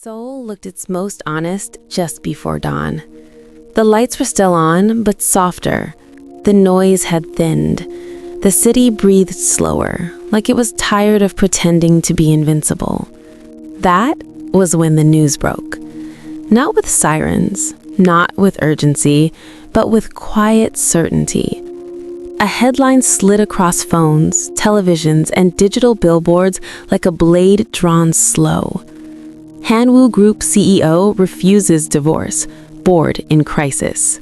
Seoul looked its most honest just before dawn. The lights were still on, but softer. The noise had thinned. The city breathed slower, like it was tired of pretending to be invincible. That was when the news broke. Not with sirens, not with urgency, but with quiet certainty. A headline slid across phones, televisions, and digital billboards like a blade drawn slow. Hanwoo Group CEO refuses divorce, board in crisis.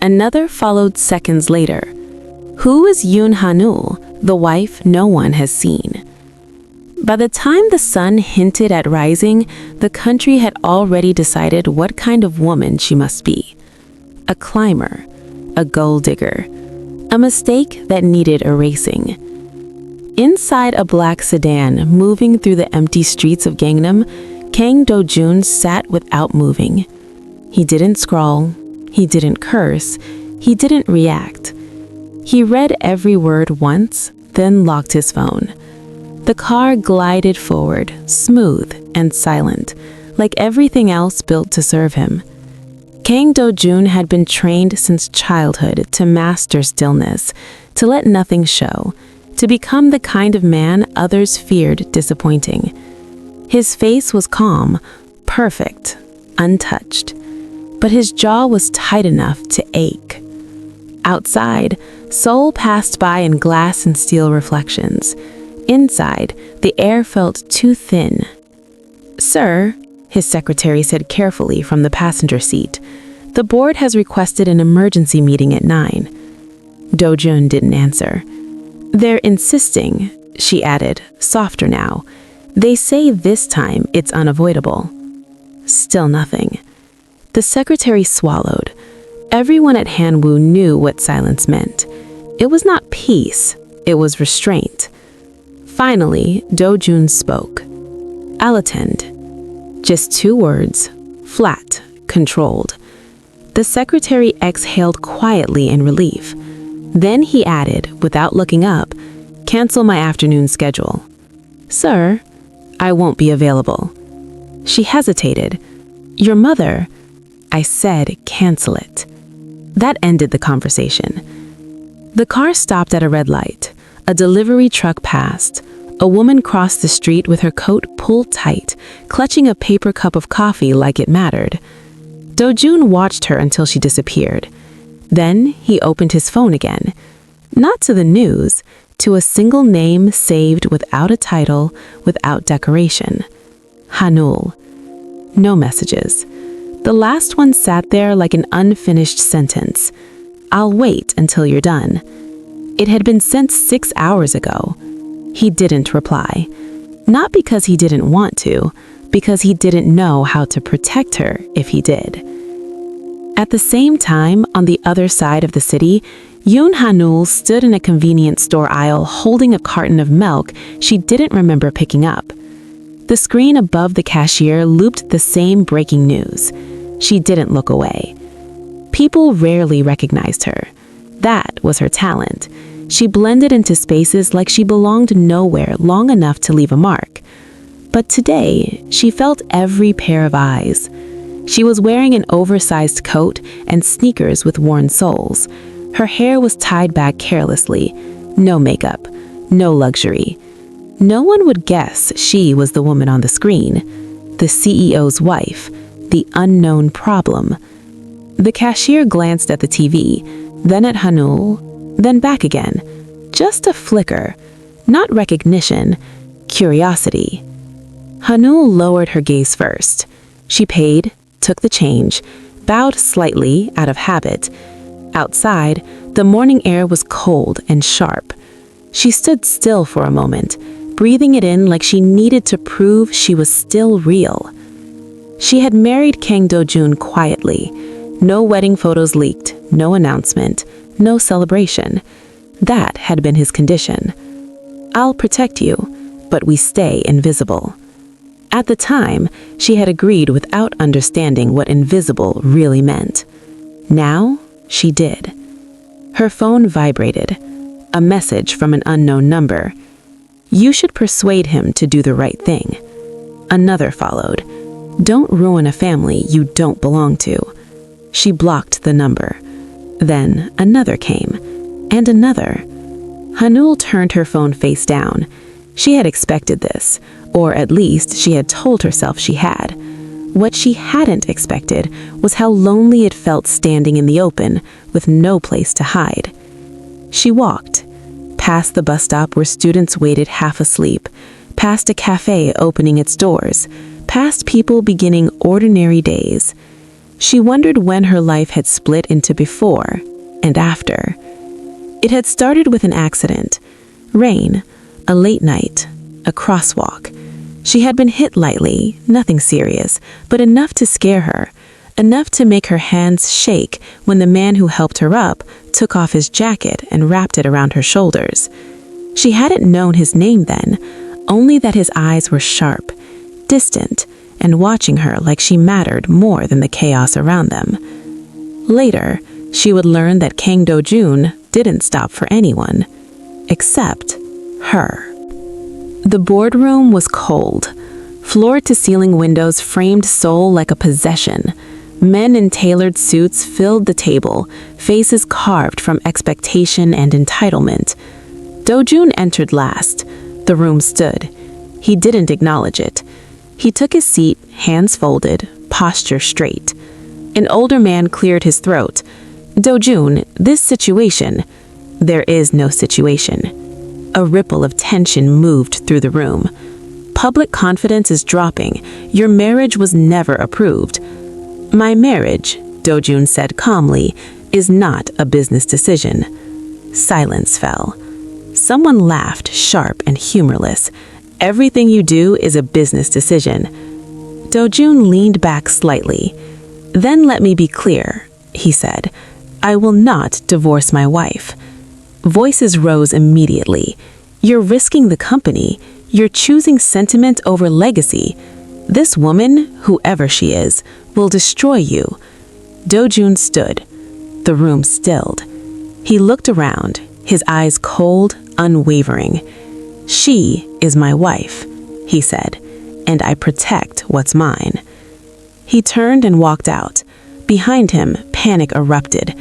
Another followed seconds later. Who is Yoon Hanul, the wife no one has seen? By the time the sun hinted at rising, the country had already decided what kind of woman she must be. A climber, a gold digger, a mistake that needed erasing. Inside a black sedan moving through the empty streets of Gangnam, Kang Do-jun sat without moving. He didn't scrawl, he didn't curse, he didn't react. He read every word once, then locked his phone. The car glided forward, smooth and silent, like everything else built to serve him. Kang Do-jun had been trained since childhood to master stillness, to let nothing show, to become the kind of man others feared disappointing. His face was calm, perfect, untouched, but his jaw was tight enough to ache. Outside, Seoul passed by in glass and steel reflections. Inside, the air felt too thin. "Sir," his secretary said carefully from the passenger seat, "the board has requested an emergency meeting at 9. Do-jun didn't answer. "They're insisting," she added, softer now. "They say this time it's unavoidable." Still nothing. The secretary swallowed. Everyone at Hanwoo knew what silence meant. It was not peace, it was restraint. Finally, Do-jun spoke. "I'll attend." Just 2 words, flat, controlled. The secretary exhaled quietly in relief. Then he added, without looking up, "Cancel my afternoon schedule." "Sir, I won't be available." She hesitated. "Your mother." "I said cancel it." That ended the conversation. The car stopped at a red light. A delivery truck passed. A woman crossed the street with her coat pulled tight, clutching a paper cup of coffee like it mattered. Do-jun watched her until she disappeared. Then he opened his phone again. Not to the news, to a single name saved without a title, without decoration. Hanul. No messages. The last one sat there like an unfinished sentence. "I'll wait until you're done." It had been sent 6 hours ago. He didn't reply. Not because he didn't want to, because he didn't know how to protect her if he did. At the same time, on the other side of the city, Yoon Hanul stood in a convenience store aisle holding a carton of milk she didn't remember picking up. The screen above the cashier looped the same breaking news. She didn't look away. People rarely recognized her. That was her talent. She blended into spaces like she belonged nowhere long enough to leave a mark. But today, she felt every pair of eyes. She was wearing an oversized coat and sneakers with worn soles. Her hair was tied back carelessly. No makeup, no luxury. No one would guess she was the woman on the screen, the CEO's wife, the unknown problem. The cashier glanced at the TV, then at Hanul, then back again. Just a flicker, not recognition, curiosity. Hanul lowered her gaze first. She paid, took the change, bowed slightly out of habit. Outside, the morning air was cold and sharp. She stood still for a moment, breathing it in like she needed to prove she was still real. She had married Kang Do-jun quietly. No wedding photos leaked, no announcement, no celebration. That had been his condition. "I'll protect you, but we stay invisible." At the time, she had agreed without understanding what invisible really meant. Now, she did. Her phone vibrated. A message from an unknown number. "You should persuade him to do the right thing." Another followed. Don't ruin a family you don't belong to. She blocked the number. Then another came, and another. Hanul turned her phone face down. She had expected this, or at least she had told herself she had. What she hadn't expected was how lonely it felt standing in the open with no place to hide. She walked, past the bus stop where students waited half asleep, past a cafe opening its doors, past people beginning ordinary days. She wondered when her life had split into before and after. It had started with an accident, rain, a late night, a crosswalk. She had been hit lightly, nothing serious, but enough to scare her, enough to make her hands shake when the man who helped her up took off his jacket and wrapped it around her shoulders. She hadn't known his name then, only that his eyes were sharp, distant, and watching her like she mattered more than the chaos around them. Later, she would learn that Kang Do-jun didn't stop for anyone, except her. The boardroom was cold. Floor-to-ceiling windows framed Seoul like a possession. Men in tailored suits filled the table, faces carved from expectation and entitlement. Do-jun entered last. The room stood. He didn't acknowledge it. He took his seat, hands folded, posture straight. An older man cleared his throat. Do-jun, this situation... There is no situation. A ripple of tension moved through the room. Public confidence is dropping. Your marriage was never approved. My marriage, Do-jun said calmly, is not a business decision. Silence fell. Someone laughed, sharp and humorless. Everything you do is a business decision. Do-jun leaned back slightly. Then let me be clear, he said. I will not divorce my wife. Voices rose immediately. You're risking the company. You're choosing sentiment over legacy. This woman, whoever she is, will destroy you. Do-jun stood. The room stilled. He looked around, his eyes cold, unwavering. She is my wife, he said, and I protect what's mine. He turned and walked out. Behind him, panic erupted.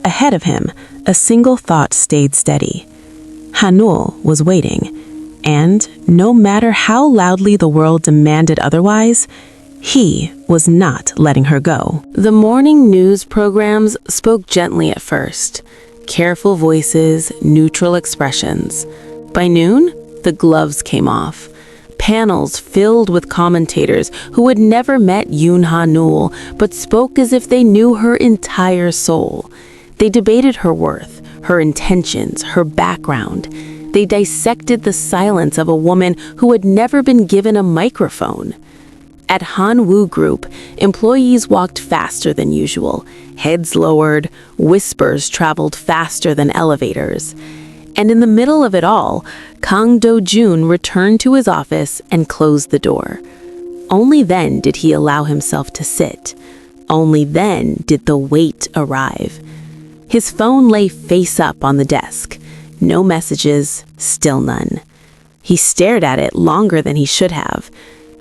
Ahead of him, a single thought stayed steady. Hanul was waiting, and no matter how loudly the world demanded otherwise, he was not letting her go. The morning news programs spoke gently at first. Careful voices, neutral expressions. By noon, the gloves came off. Panels filled with commentators who had never met Yoon Hanul but spoke as if they knew her entire soul. They debated her worth, her intentions, her background. They dissected the silence of a woman who had never been given a microphone. At Hanwoo Group, employees walked faster than usual, heads lowered, whispers traveled faster than elevators. And in the middle of it all, Kang Do-jun returned to his office and closed the door. Only then did he allow himself to sit. Only then did the weight arrive. His phone lay face up on the desk. No messages, still none. He stared at it longer than he should have.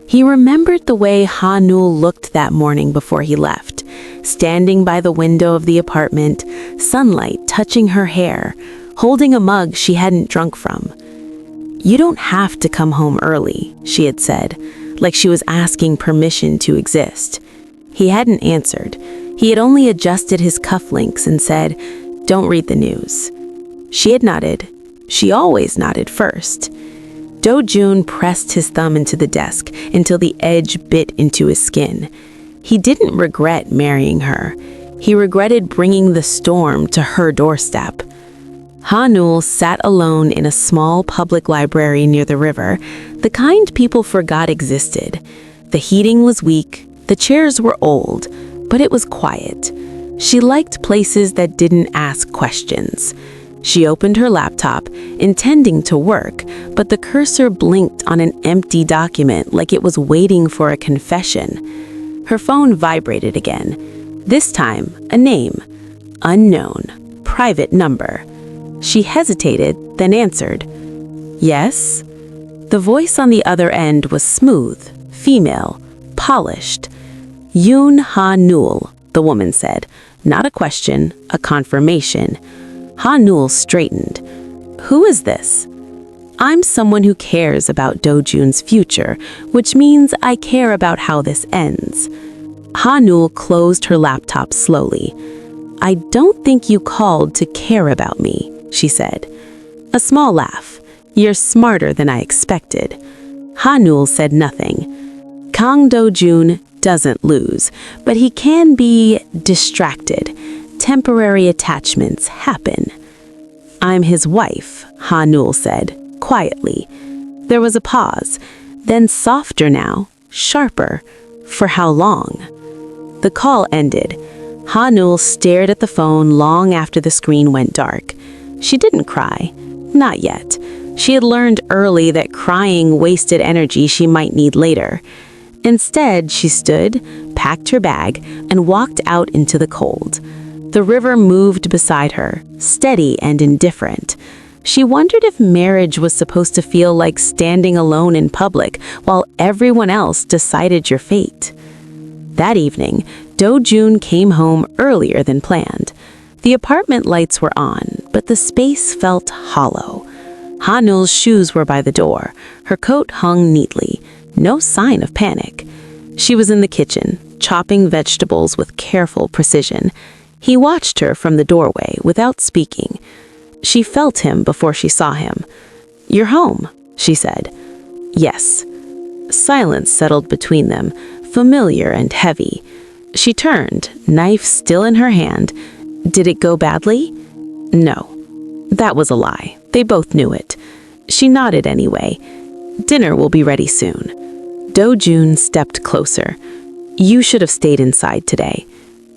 He remembered the way Hanul looked that morning before he left, standing by the window of the apartment, sunlight touching her hair, holding a mug she hadn't drunk from. You don't have to come home early, she had said, like she was asking permission to exist. He hadn't answered. He had only adjusted his cufflinks and said, "Don't read the news." She had nodded. She always nodded first. Do-jun pressed his thumb into the desk until the edge bit into his skin. He didn't regret marrying her. He regretted bringing the storm to her doorstep. Hanul sat alone in a small public library near the river, the kind people forgot existed. The heating was weak, the chairs were old, but it was quiet. She liked places that didn't ask questions. She opened her laptop, intending to work, but the cursor blinked on an empty document like it was waiting for a confession. Her phone vibrated again. This time, a name. Unknown. Private number. She hesitated, then answered. Yes? The voice on the other end was smooth, female, polished. Yoon Ha-nul, the woman said. Not a question, a confirmation. Ha-nul straightened. Who is this? I'm someone who cares about Do-jun's future, which means I care about how this ends. Ha-nul closed her laptop slowly. I don't think you called to care about me, she said. A small laugh. You're smarter than I expected. Ha-nul said nothing. Kang Do-jun doesn't lose, but he can be distracted. Temporary attachments happen. I'm his wife, Ha-nul said, quietly. There was a pause, then softer now, sharper. For how long? The call ended. Ha-nul stared at the phone long after the screen went dark. She didn't cry. Not yet. She had learned early that crying wasted energy she might need later. Instead, she stood, packed her bag, and walked out into the cold. The river moved beside her, steady and indifferent. She wondered if marriage was supposed to feel like standing alone in public while everyone else decided your fate. That evening, Do-jun came home earlier than planned. The apartment lights were on, but the space felt hollow. Ha-nul's shoes were by the door. Her coat hung neatly. No sign of panic. She was in the kitchen, chopping vegetables with careful precision. He watched her from the doorway without speaking. She felt him before she saw him. You're home, she said. Yes. Silence settled between them, familiar and heavy. She turned, knife still in her hand. Did it go badly? No. That was a lie. They both knew it. She nodded anyway. Dinner will be ready soon. Do-jun stepped closer. You should have stayed inside today.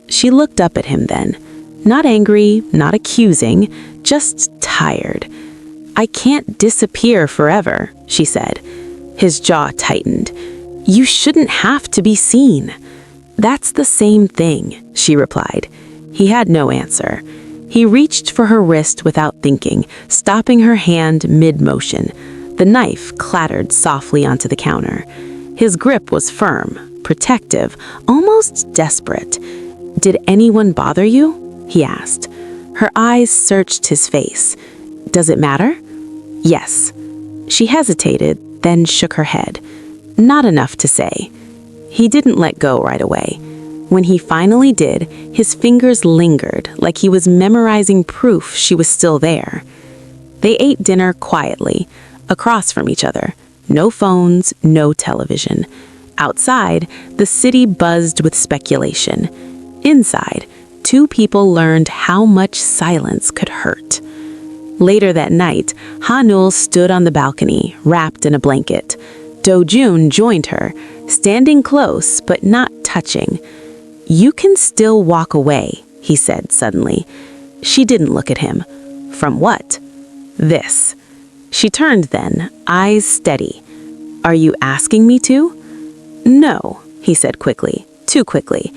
She looked up at him then. Not angry, not accusing, just tired. I can't disappear forever, she said. His jaw tightened. You shouldn't have to be seen. That's the same thing, she replied. He had no answer. He reached for her wrist without thinking, stopping her hand mid-motion. The knife clattered softly onto the counter. His grip was firm, protective, almost desperate. Did anyone bother you? He asked. Her eyes searched his face. Does it matter? Yes. She hesitated, then shook her head. Not enough to say. He didn't let go right away. When he finally did, his fingers lingered, like he was memorizing proof she was still there. They ate dinner quietly, across from each other. No phones, no television. Outside, the city buzzed with speculation. Inside, two people learned how much silence could hurt. Later that night, Ha-nul stood on the balcony, wrapped in a blanket. Do-jun joined her, standing close but not touching. You can still walk away, he said suddenly. She didn't look at him. From what? This. She turned then, eyes steady. Are you asking me to? No, he said quickly, too quickly.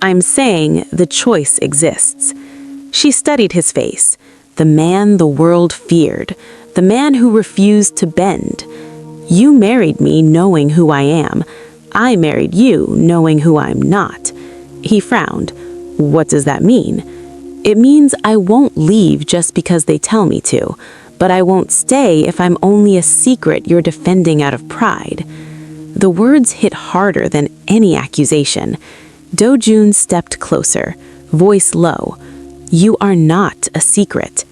I'm saying the choice exists. She studied his face. The man the world feared. The man who refused to bend. You married me knowing who I am. I married you knowing who I'm not. He frowned. What does that mean? It means I won't leave just because they tell me to, but I won't stay if I'm only a secret you're defending out of pride. The words hit harder than any accusation. Do-jun stepped closer, voice low. You are not a secret.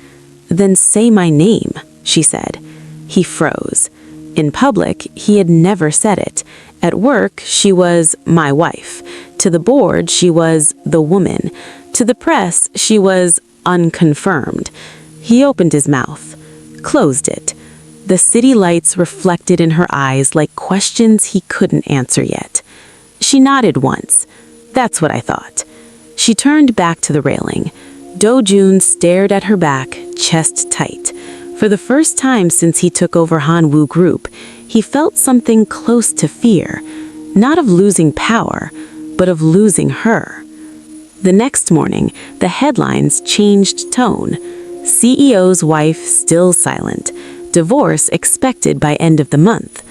Then say my name, she said. He froze. In public, he had never said it. At work, she was my wife. To the board, she was the woman. To the press, she was unconfirmed. He opened his mouth, closed it. The city lights reflected in her eyes like questions he couldn't answer yet. She nodded once. That's what I thought. She turned back to the railing. Do-jun stared at her back, chest tight. For the first time since he took over Han-woo Group, he felt something close to fear, not of losing power, but of losing her. The next morning, the headlines changed tone. CEO's wife still silent. Divorce expected by end of the month.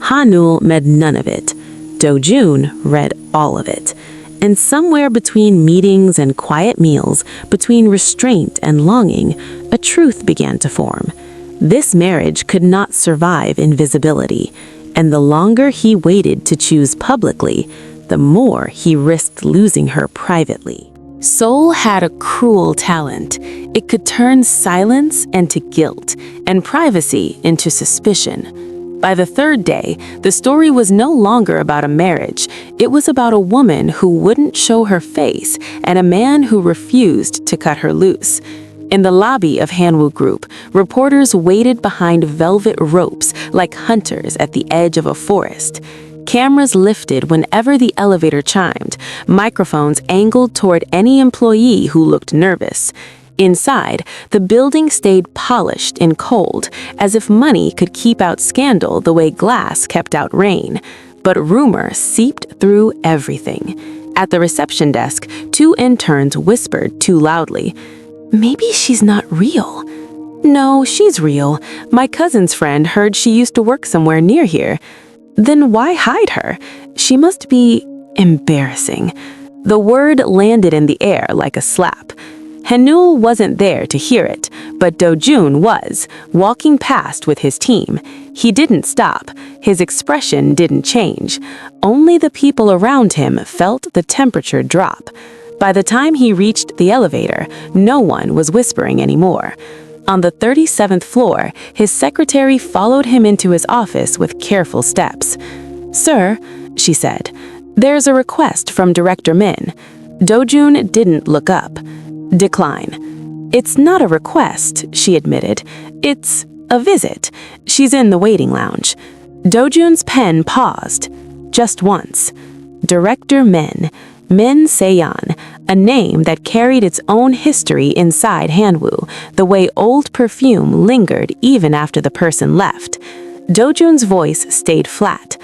Ha-nul made none of it. Do-jun read all of it. And somewhere between meetings and quiet meals, between restraint and longing, a truth began to form. This marriage could not survive invisibility, and the longer he waited to choose publicly, the more he risked losing her privately. Seoul had a cruel talent. It could turn silence into guilt, and privacy into suspicion. By the third day, the story was no longer about a marriage. It was about a woman who wouldn't show her face and a man who refused to cut her loose. In the lobby of Hanwoo Group, reporters waited behind velvet ropes like hunters at the edge of a forest. Cameras lifted whenever the elevator chimed, microphones angled toward any employee who looked nervous. Inside, the building stayed polished and cold, as if money could keep out scandal the way glass kept out rain. But rumor seeped through everything. At the reception desk, 2 interns whispered too loudly, "Maybe she's not real." "No, she's real. My cousin's friend heard she used to work somewhere near here." "Then why hide her? She must be embarrassing." The word landed in the air like a slap. Hanul wasn't there to hear it, but Do-jun was, walking past with his team. He didn't stop. His expression didn't change. Only the people around him felt the temperature drop. By the time he reached the elevator, no one was whispering anymore. On the 37th floor, his secretary followed him into his office with careful steps. "Sir," she said, "there's a request from Director Min." Do-jun didn't look up. "Decline." "It's not a request," she admitted. "It's a visit. She's in the waiting lounge." Do-jun's pen paused. Just once. Director Min Se-yeon, a name that carried its own history inside Hanwoo, the way old perfume lingered even after the person left. Do-jun's voice stayed flat.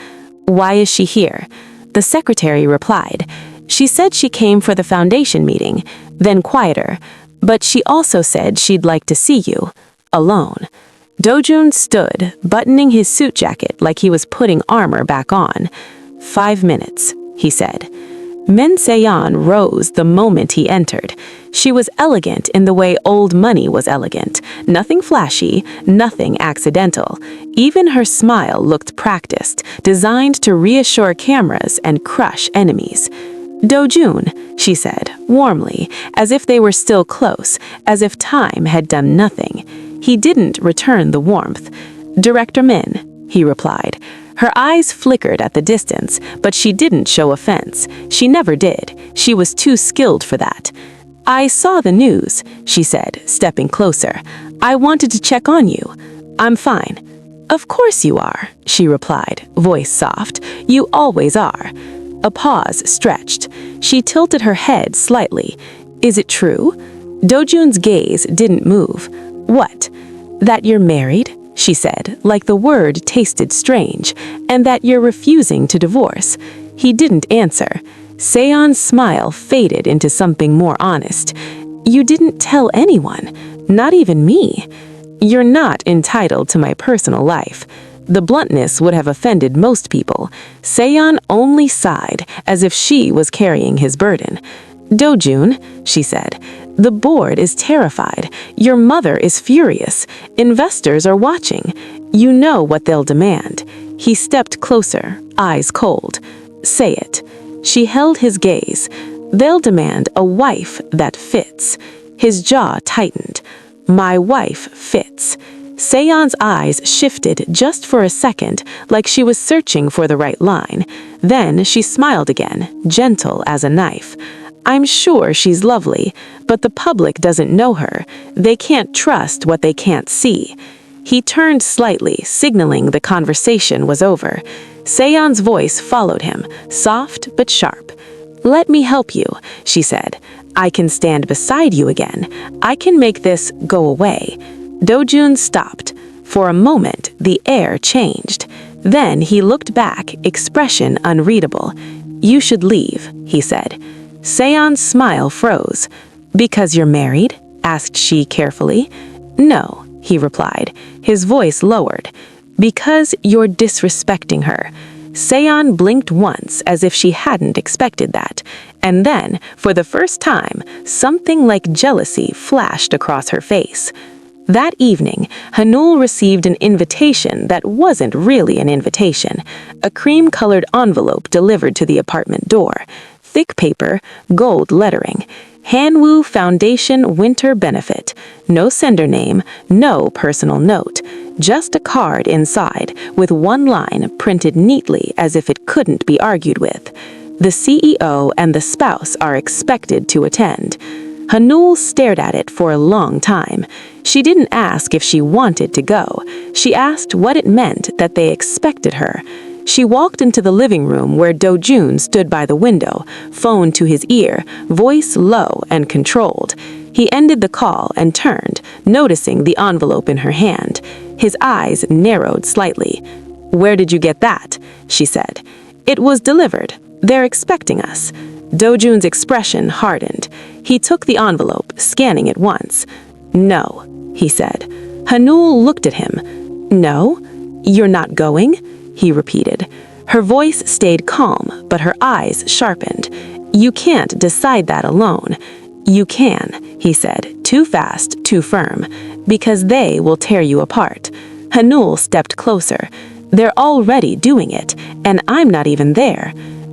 "Why is she here?" The secretary replied. "She said she came for the foundation meeting," then quieter. "But she also said she'd like to see you. Alone." Do-jun stood, buttoning his suit jacket like he was putting armor back on. "5 minutes," he said. Min Se-yeon rose the moment he entered. She was elegant in the way old money was elegant. Nothing flashy, nothing accidental. Even her smile looked practiced, designed to reassure cameras and crush enemies. "Do-jun," she said, warmly, as if they were still close, as if time had done nothing. He didn't return the warmth. "Director Min," he replied. Her eyes flickered at the distance, but she didn't show offense. She never did. She was too skilled for that. "I saw the news," she said, stepping closer. "I wanted to check on you." "I'm fine." "Of course you are," she replied, voice soft. "You always are." A pause stretched. She tilted her head slightly. "Is it true?" Do-jun's gaze didn't move. "What?" "That you're married?" she said, like the word tasted strange, "and that you're refusing to divorce." He didn't answer. Se-yeon's smile faded into something more honest. "You didn't tell anyone, not even me." "You're not entitled to my personal life." The bluntness would have offended most people. Se-yeon only sighed, as if she was carrying his burden. "Do-jun," she said, "the board is terrified. Your mother is furious. Investors are watching. You know what they'll demand." He stepped closer, eyes cold. "Say it." She held his gaze. "They'll demand a wife that fits." His jaw tightened. "My wife fits." Se-yeon's eyes shifted just for a second, like she was searching for the right line. Then she smiled again, gentle as a knife. "I'm sure she's lovely, but the public doesn't know her. They can't trust what they can't see." He turned slightly, signaling the conversation was over. Se-yeon's voice followed him, soft but sharp. "Let me help you," she said. "I can stand beside you again. I can make this go away." Do-jun stopped. For a moment, the air changed. Then he looked back, expression unreadable. "You should leave," he said. Se-yeon's smile froze. "Because you're married?" asked she carefully. "No," he replied, his voice lowered. "Because you're disrespecting her." Seon blinked once as if she hadn't expected that, and then, for the first time, something like jealousy flashed across her face. That evening, Hanul received an invitation that wasn't really an invitation, a cream-colored envelope delivered to the apartment door. Thick paper, gold lettering. Hanwoo Foundation Winter Benefit. No sender name, no personal note. Just a card inside, with one line printed neatly as if it couldn't be argued with. The CEO and the spouse are expected to attend. Hanul stared at it for a long time. She didn't ask if she wanted to go. She asked what it meant that they expected her. She walked into the living room where Do-jun stood by the window, phone to his ear, voice low and controlled. He ended the call and turned, noticing the envelope in her hand. His eyes narrowed slightly. "Where did you get that?" she said. "It was delivered. They're expecting us." Do-jun's expression hardened. He took the envelope, scanning it once. "No," he said. Hanul looked at him. "No? You're not going?" he repeated. Her voice stayed calm, but her eyes sharpened. "You can't decide that alone." "You can," he said, too fast, too firm, "because they will tear you apart." Hanul stepped closer. "They're already doing it, and I'm not even there."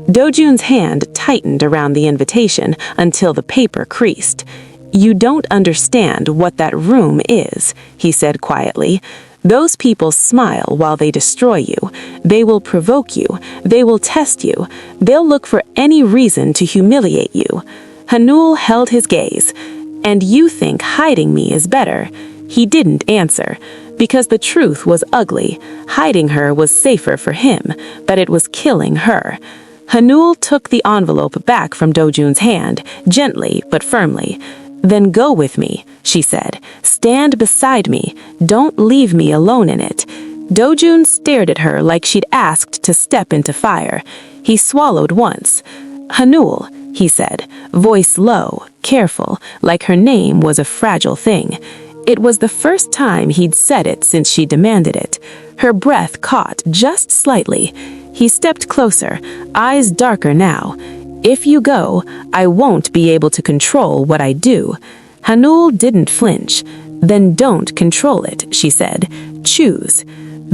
Do-jun's hand tightened around the invitation until the paper creased. "You don't understand what that room is," he said quietly. "Those people smile while they destroy you. They will provoke you. They will test you. They'll look for any reason to humiliate you." Hanul held his gaze. "And you think hiding me is better?" He didn't answer, because the truth was ugly. Hiding her was safer for him, but it was killing her. Hanul took the envelope back from Do-jun's hand, gently but firmly. "Then go with me," she said. "Stand beside me. Don't leave me alone in it." Do-jun stared at her like she'd asked to step into fire. He swallowed once. "Hanul," he said, voice low, careful, like her name was a fragile thing. It was the first time he'd said it since she demanded it. Her breath caught just slightly. He stepped closer, eyes darker now. "If you go, I won't be able to control what I do." Hanul didn't flinch. "Then don't control it," she said. "Choose."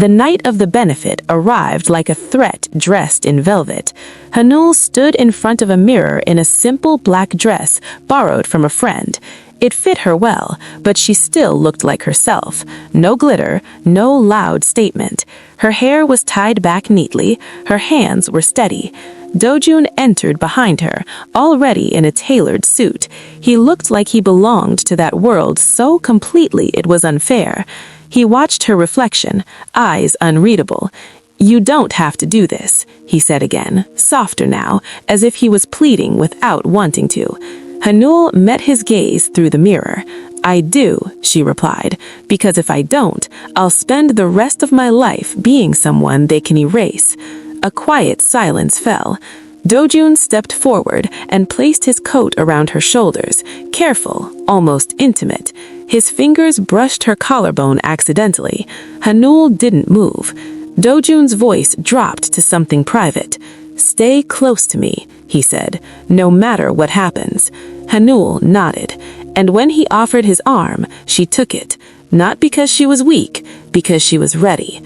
The night of the benefit arrived like a threat dressed in velvet. Hanul stood in front of a mirror in a simple black dress borrowed from a friend. It fit her well, but she still looked like herself. No glitter, no loud statement. Her hair was tied back neatly, her hands were steady. Do-jun entered behind her, already in a tailored suit. He looked like he belonged to that world so completely it was unfair. He watched her reflection, eyes unreadable. "You don't have to do this," he said again, softer now, as if he was pleading without wanting to. Hanul met his gaze through the mirror. "I do," she replied, "because if I don't, I'll spend the rest of my life being someone they can erase." A quiet silence fell. Do-jun stepped forward and placed his coat around her shoulders, careful, almost intimate. His fingers brushed her collarbone accidentally. Hanul didn't move. Do-jun's voice dropped to something private. "Stay close to me," he said, "no matter what happens." Hanul nodded, and when he offered his arm, she took it, not because she was weak, because she was ready.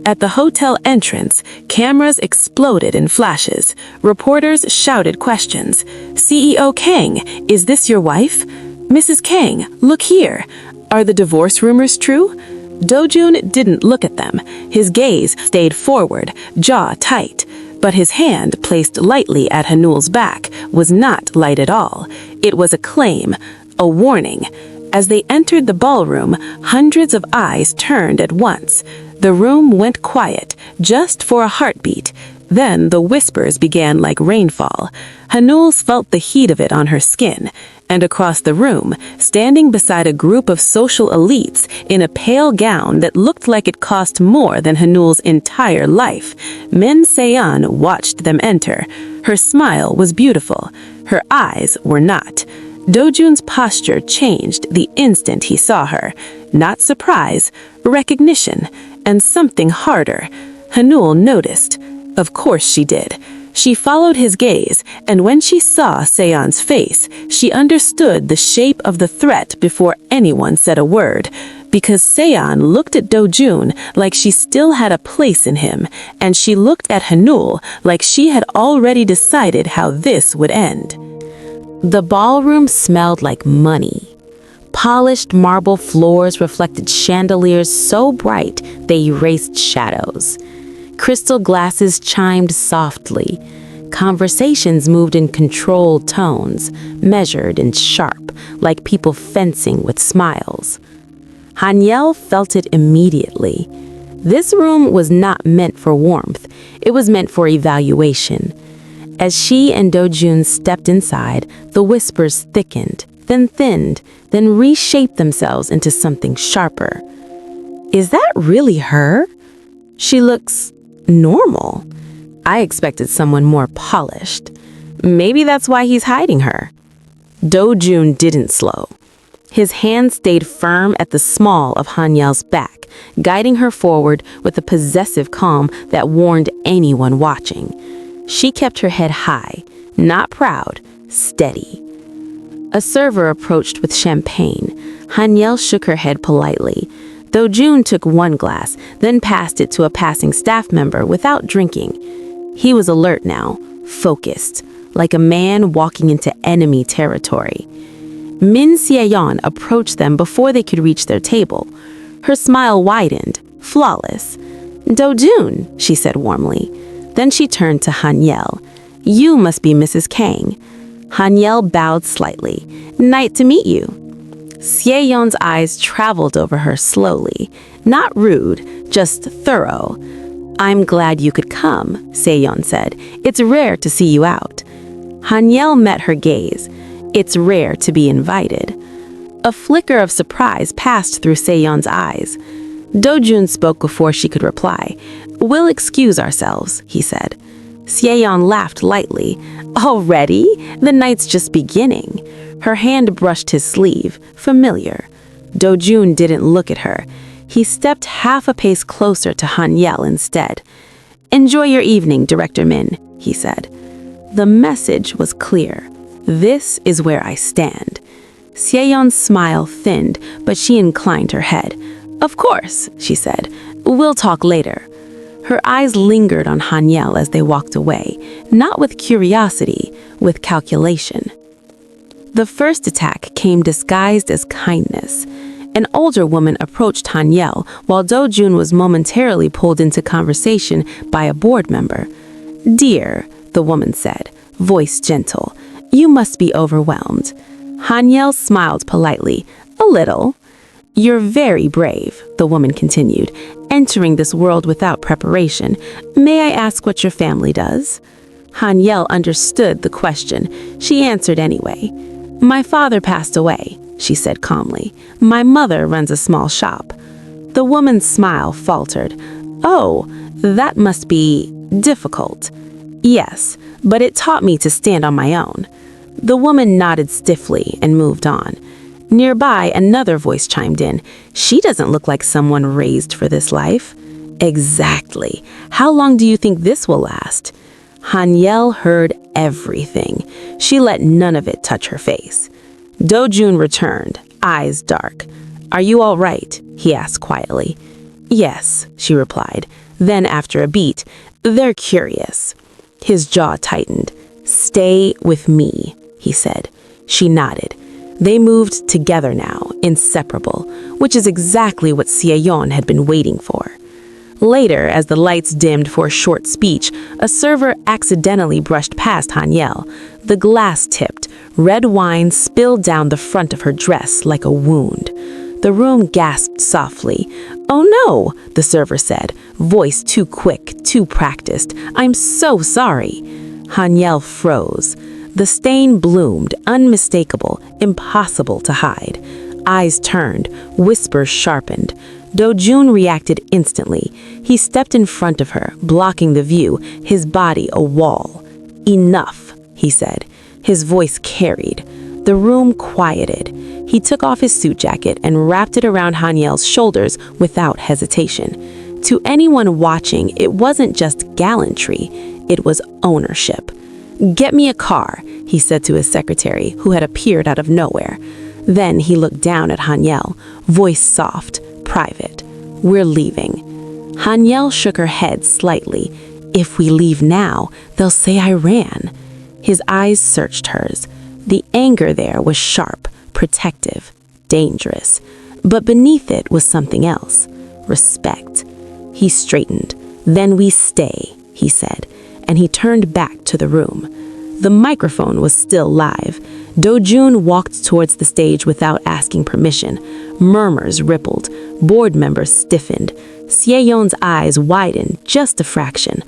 At the hotel entrance, cameras exploded in flashes. Reporters shouted questions. "CEO Kang, is this your wife? Mrs. Kang, look here. Are the divorce rumors true?" Do-jun didn't look at them. His gaze stayed forward, jaw tight. But his hand, placed lightly at Hanul's back, was not light at all. It was a claim, a warning. As they entered the ballroom, hundreds of eyes turned at once. The room went quiet, just for a heartbeat. Then the whispers began like rainfall. Hanul felt the heat of it on her skin. And across the room, standing beside a group of social elites in a pale gown that looked like it cost more than Hanul's entire life, Min Seon watched them enter. Her smile was beautiful. Her eyes were not. Do-jun's posture changed the instant he saw her. Not surprise, recognition, and something harder. Hanul noticed. Of course she did. She followed his gaze, and when she saw Seon's face, she understood the shape of the threat before anyone said a word, because Seon looked at Do-jun like she still had a place in him, and she looked at Hanul like she had already decided how this would end. The ballroom smelled like money. Polished marble floors reflected chandeliers so bright they erased shadows. Crystal glasses chimed softly. Conversations moved in controlled tones, measured and sharp, like people fencing with smiles. Hanyel felt it immediately. This room was not meant for warmth. It was meant for evaluation. As she and Do-jun stepped inside, the whispers thickened, then thinned, then reshaped themselves into something sharper. Is that really her? She looks normal. I expected someone more polished. Maybe that's why he's hiding her. Do-jun didn't slow. His hand stayed firm at the small of Hanyel's back, guiding her forward with a possessive calm that warned anyone watching. She kept her head high, not proud, steady. A server approached with champagne. Hanyel shook her head politely. Do-jun took one glass, then passed it to a passing staff member without drinking. He was alert now, focused, like a man walking into enemy territory. Min Se-yeon approached them before they could reach their table. Her smile widened, flawless. Do-jun, she said warmly. Then she turned to Hanyel. You must be Mrs. Kang. Hanyel bowed slightly. Nice to meet you. Se-yeon's eyes traveled over her slowly. Not rude, just thorough. I'm glad you could come, Se-yeon said. It's rare to see you out. Hanyel met her gaze. It's rare to be invited. A flicker of surprise passed through Se-yeon's eyes. Do-jun spoke before she could reply. We'll excuse ourselves, he said. Se-yeon laughed lightly. Already? The night's just beginning. Her hand brushed his sleeve, familiar. Do-jun didn't look at her. He stepped half a pace closer to Hanyel instead. Enjoy your evening, Director Min, he said. The message was clear. This is where I stand. Se-yeon's smile thinned, but she inclined her head. Of course, she said. We'll talk later. Her eyes lingered on Hanyel as they walked away, not with curiosity, with calculation. The first attack came disguised as kindness. An older woman approached Hanyel while Do-jun was momentarily pulled into conversation by a board member. Dear, the woman said, voice gentle, you must be overwhelmed. Hanyel smiled politely. A little. You're very brave, the woman continued, entering this world without preparation. May I ask what your family does? Hanyel understood the question. She answered anyway. My father passed away, she said calmly. My mother runs a small shop. The woman's smile faltered. Oh, that must be difficult. Yes, but it taught me to stand on my own. The woman nodded stiffly and moved on. Nearby, another voice chimed in. She doesn't look like someone raised for this life. Exactly. How long do you think this will last? Hanyel heard everything. She let none of it touch her face. Do-jun returned, eyes dark. Are you all right? He asked quietly. Yes, she replied. Then after a beat, they're curious. His jaw tightened. Stay with me, he said. She nodded. They moved together now, inseparable, which is exactly what Se-yeon had been waiting for. Later, as the lights dimmed for a short speech, a server accidentally brushed past Hanyel. The glass tipped. Red wine spilled down the front of her dress like a wound. The room gasped softly. Oh no, the server said, voice too quick, too practiced. I'm so sorry. Hanyel froze. The stain bloomed, unmistakable, impossible to hide. Eyes turned, whispers sharpened. Do-jun reacted instantly. He stepped in front of her, blocking the view, his body a wall. Enough, he said. His voice carried. The room quieted. He took off his suit jacket and wrapped it around Hanyel's shoulders without hesitation. To anyone watching, it wasn't just gallantry, it was ownership. "Get me a car," he said to his secretary, who had appeared out of nowhere. Then he looked down at Haniel, voice soft, private. "We're leaving." Haniel shook her head slightly. "If we leave now, they'll say I ran." His eyes searched hers. The anger there was sharp, protective, dangerous. But beneath it was something else. Respect. He straightened. "Then we stay," he said, and he turned back to the room. The microphone was still live. Do-jun walked towards the stage without asking permission. Murmurs rippled. Board members stiffened. Seo-yeon's eyes widened just a fraction.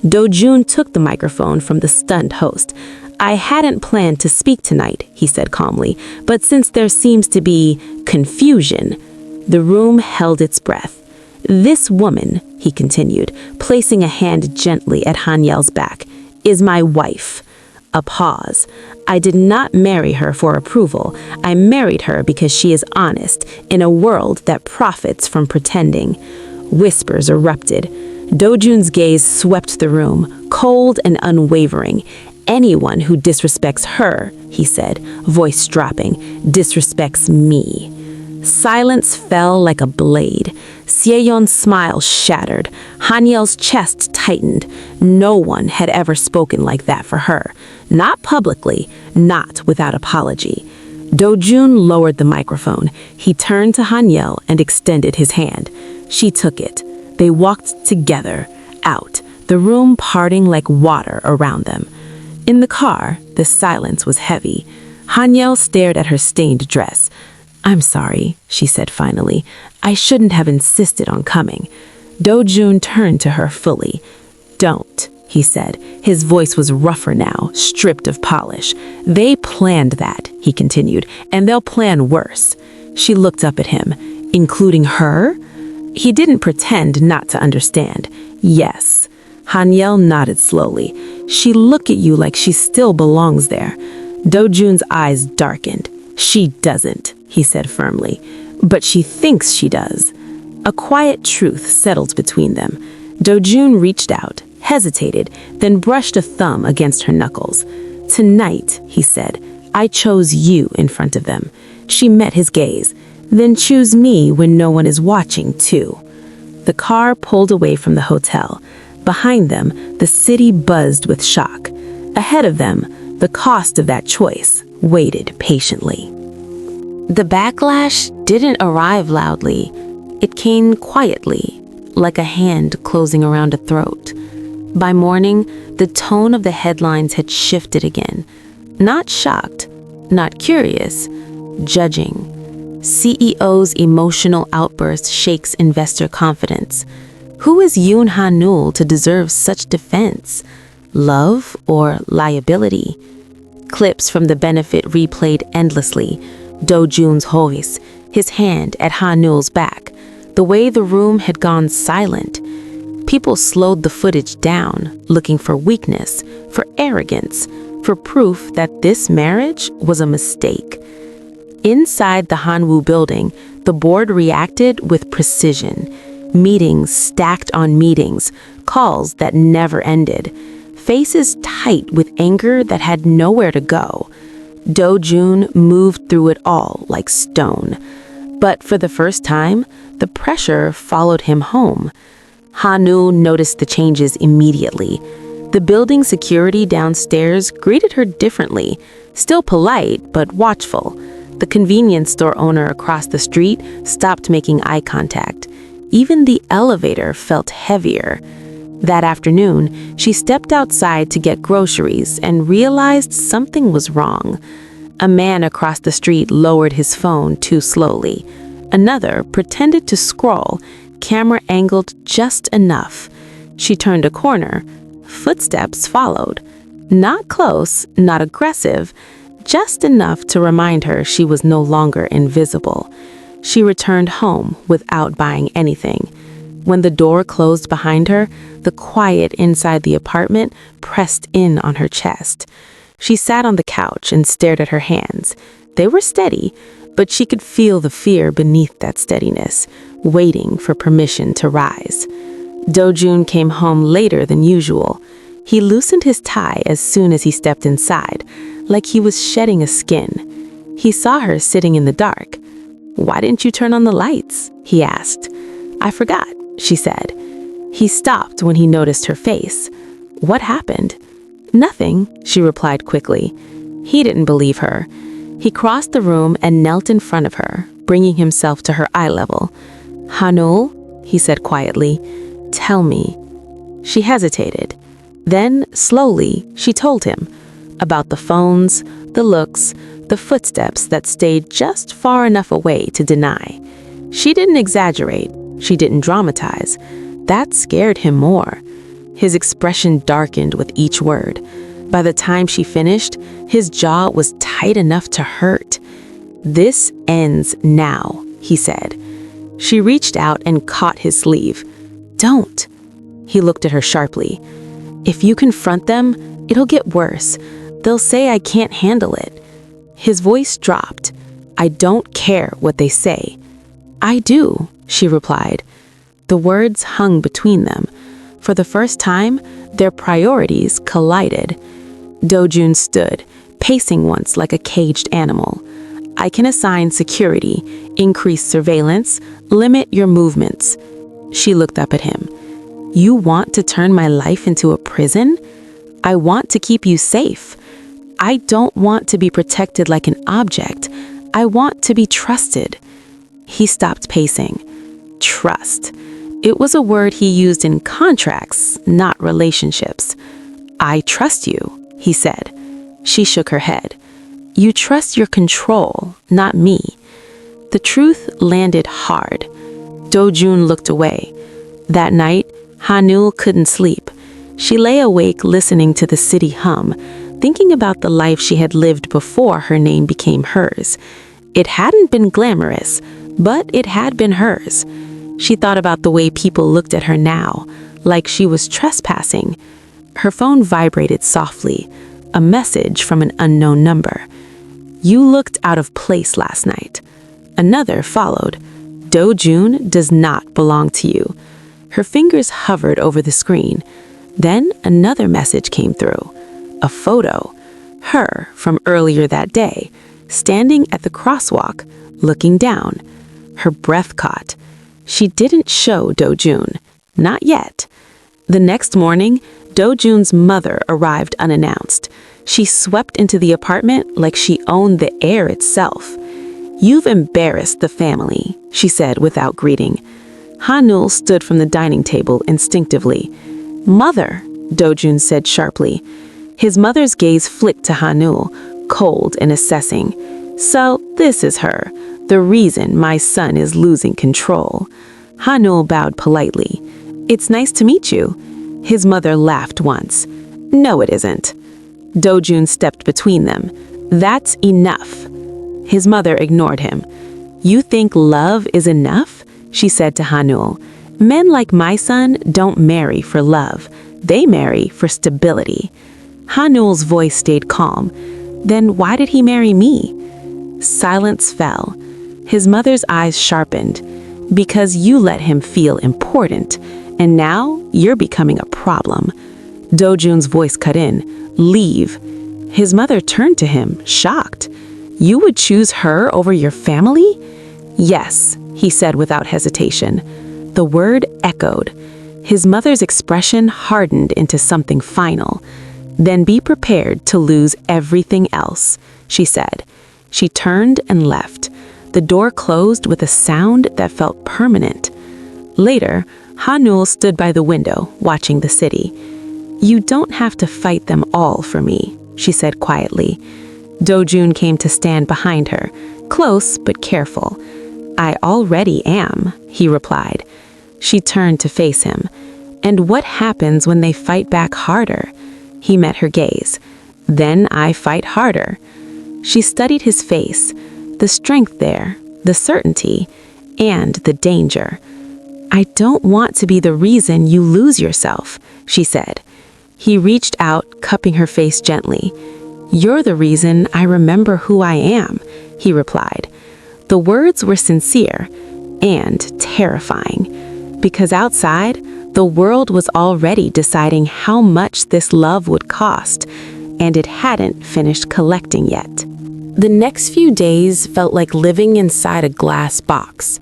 Do-jun took the microphone from the stunned host. "I hadn't planned to speak tonight," he said calmly, "but since there seems to be confusion." The room held its breath. "This woman," he continued, placing a hand gently at Haniel's back, "is my wife." A pause. "I did not marry her for approval. I married her because she is honest in a world that profits from pretending." Whispers erupted. Do-jun's gaze swept the room, cold and unwavering. "Anyone who disrespects her," he said, voice dropping, "disrespects me." Silence fell like a blade. Seo-yeon's smile shattered. Haniel's chest tightened. No one had ever spoken like that for her. Not publicly, not without apology. Do-jun lowered the microphone. He turned to Haniel and extended his hand. She took it. They walked together, out, the room parting like water around them. In the car, the silence was heavy. Haniel stared at her stained dress. "I'm sorry," she said finally. "I shouldn't have insisted on coming." Do-jun turned to her fully. "Don't," he said. His voice was rougher now, stripped of polish. "They planned that," he continued, "and they'll plan worse." She looked up at him. "Including her?" He didn't pretend not to understand. "Yes." Haniel nodded slowly. "She look at you like she still belongs there." Do-jun's eyes darkened. "She doesn't," he said firmly. "But she thinks she does." A quiet truth settled between them. Do-jun reached out, hesitated, then brushed a thumb against her knuckles. "Tonight," he said, "I chose you in front of them." She met his gaze. "Then choose me when no one is watching, too." The car pulled away from the hotel. Behind them, the city buzzed with shock. Ahead of them, the cost of that choice waited patiently. The backlash didn't arrive loudly. It came quietly, like a hand closing around a throat. By morning, the tone of the headlines had shifted again. Not shocked, not curious, judging. CEO's emotional outburst shakes investor confidence. Who is Yoon Ha-nul to deserve such defense? Love or liability? Clips from the benefit replayed endlessly. Do-jun's voice, his hand at Ha-nul's back. The way the room had gone silent. People slowed the footage down, looking for weakness, for arrogance, for proof that this marriage was a mistake. Inside the Hanwoo building, the board reacted with precision. Meetings stacked on meetings, calls that never ended. Faces tight with anger that had nowhere to go. Do-jun moved through it all like stone. But for the first time, the pressure followed him home. Ha-nul noticed the changes immediately. The building security downstairs greeted her differently, still polite but watchful. The convenience store owner across the street stopped making eye contact. Even the elevator felt heavier. That afternoon, she stepped outside to get groceries and realized something was wrong. A man across the street lowered his phone too slowly. Another pretended to scroll, camera angled just enough. She turned a corner. Footsteps followed. Not close, not aggressive, just enough to remind her she was no longer invisible. She returned home without buying anything. When the door closed behind her, the quiet inside the apartment pressed in on her chest. She sat on the couch and stared at her hands. They were steady, but she could feel the fear beneath that steadiness, waiting for permission to rise. Do-jun came home later than usual. He loosened his tie as soon as he stepped inside, like he was shedding a skin. He saw her sitting in the dark. "Why didn't you turn on the lights?" he asked. "I forgot," she said. He stopped when he noticed her face. "What happened?" "Nothing," she replied quickly. He didn't believe her. He crossed the room and knelt in front of her, bringing himself to her eye level. "Hanul," he said quietly, "tell me." She hesitated. Then, slowly, she told him about the phones, the looks, the footsteps that stayed just far enough away to deny. She didn't exaggerate. She didn't dramatize. That scared him more. His expression darkened with each word. By the time she finished, his jaw was tight enough to hurt. "This ends now," he said. She reached out and caught his sleeve. "Don't." He looked at her sharply. "If you confront them, it'll get worse. They'll say I can't handle it." His voice dropped. "I don't care what they say." "I do," she replied. The words hung between them. For the first time, their priorities collided. Do-jun stood, pacing once like a caged animal. "I can assign security, increase surveillance, limit your movements." She looked up at him. "You want to turn my life into a prison? I want to keep you safe. I don't want to be protected like an object. I want to be trusted." He stopped pacing. Trust. It was a word he used in contracts, not relationships. "I trust you," he said. She shook her head. "You trust your control, not me." The truth landed hard. Do-jun looked away. That night, Hanul couldn't sleep. She lay awake listening to the city hum, thinking about the life she had lived before her name became hers. It hadn't been glamorous, but it had been hers. She thought about the way people looked at her now, like she was trespassing. Her phone vibrated softly, a message from an unknown number. "You looked out of place last night." Another followed. "Do-jun does not belong to you." Her fingers hovered over the screen. Then another message came through. A photo. Her from earlier that day, standing at the crosswalk, looking down. Her breath caught. She didn't show Do-jun. Not yet. The next morning, Do-jun's mother arrived unannounced. She swept into the apartment like she owned the air itself. "You've embarrassed the family," she said without greeting. Hanul stood from the dining table instinctively. "Mother," Do-jun said sharply. His mother's gaze flicked to Hanul, cold and assessing. "So this is her, the reason my son is losing control." Hanul bowed politely. "It's nice to meet you." His mother laughed once. "No, it isn't." Do-jun stepped between them. "That's enough." His mother ignored him. "You think love is enough?" she said to Hanul. "Men like my son don't marry for love. They marry for stability." Hanul's voice stayed calm. "Then why did he marry me?" Silence fell. His mother's eyes sharpened. "Because you let him feel important, and now you're becoming a problem." Do-jun's voice cut in. "Leave." His mother turned to him, shocked. "You would choose her over your family?" "Yes," he said without hesitation. The word echoed. His mother's expression hardened into something final. "Then be prepared to lose everything else," she said. She turned and left. The door closed with a sound that felt permanent. Later, Hanul stood by the window, watching the city. "You don't have to fight them all for me," she said quietly. Do-jun came to stand behind her, close but careful. "I already am," he replied. She turned to face him. "And what happens when they fight back harder?" He met her gaze. "Then I fight harder." She studied his face, the strength there, the certainty, and the danger. "I don't want to be the reason you lose yourself," she said. He reached out, cupping her face gently. "You're the reason I remember who I am," he replied. The words were sincere and terrifying, because outside, the world was already deciding how much this love would cost, and it hadn't finished collecting yet. The next few days felt like living inside a glass box.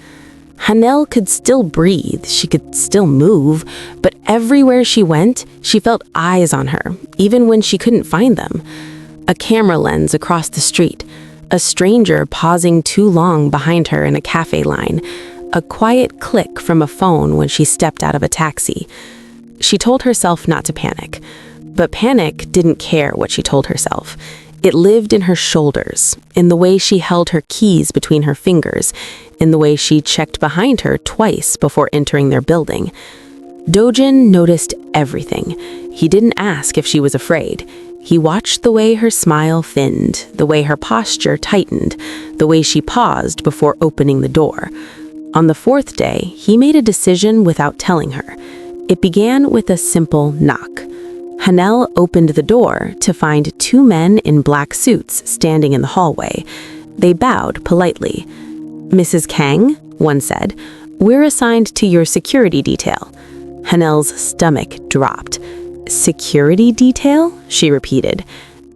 Hanel could still breathe, she could still move, but everywhere she went, she felt eyes on her, even when she couldn't find them. A camera lens across the street, a stranger pausing too long behind her in a cafe line, a quiet click from a phone when she stepped out of a taxi. She told herself not to panic, but panic didn't care what she told herself. It lived in her shoulders, in the way she held her keys between her fingers, in the way she checked behind her twice before entering their building. Dojin noticed everything. He didn't ask if she was afraid. He watched the way her smile thinned, the way her posture tightened, the way she paused before opening the door. On the fourth day, he made a decision without telling her. It began with a simple knock. Hanel opened the door to find two men in black suits standing in the hallway. They bowed politely. "Mrs. Kang," one said, "we're assigned to your security detail." Hanel's stomach dropped. "Security detail?" she repeated.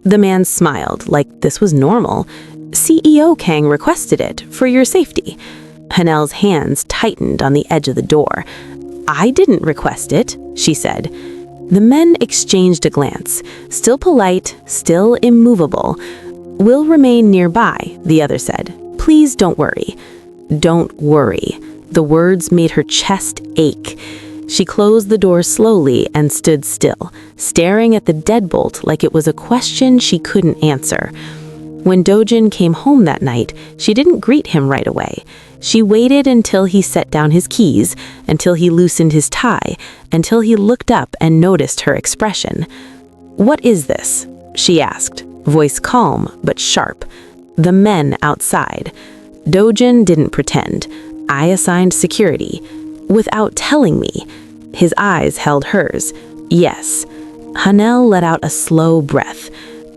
The man smiled like this was normal. "CEO Kang requested it for your safety." Hanel's hands tightened on the edge of the door. "I didn't request it," she said. The men exchanged a glance, still polite, still immovable. "We'll remain nearby," the other said. "Please don't worry." "Don't worry." The words made her chest ache. She closed the door slowly and stood still, staring at the deadbolt like it was a question she couldn't answer. When Dojin came home that night, she didn't greet him right away. She waited until he set down his keys, until he loosened his tie, until he looked up and noticed her expression. "What is this?" she asked, voice calm but sharp. "The men outside." Dojin didn't pretend. "I assigned security." "Without telling me." His eyes held hers. "Yes." Hanel let out a slow breath.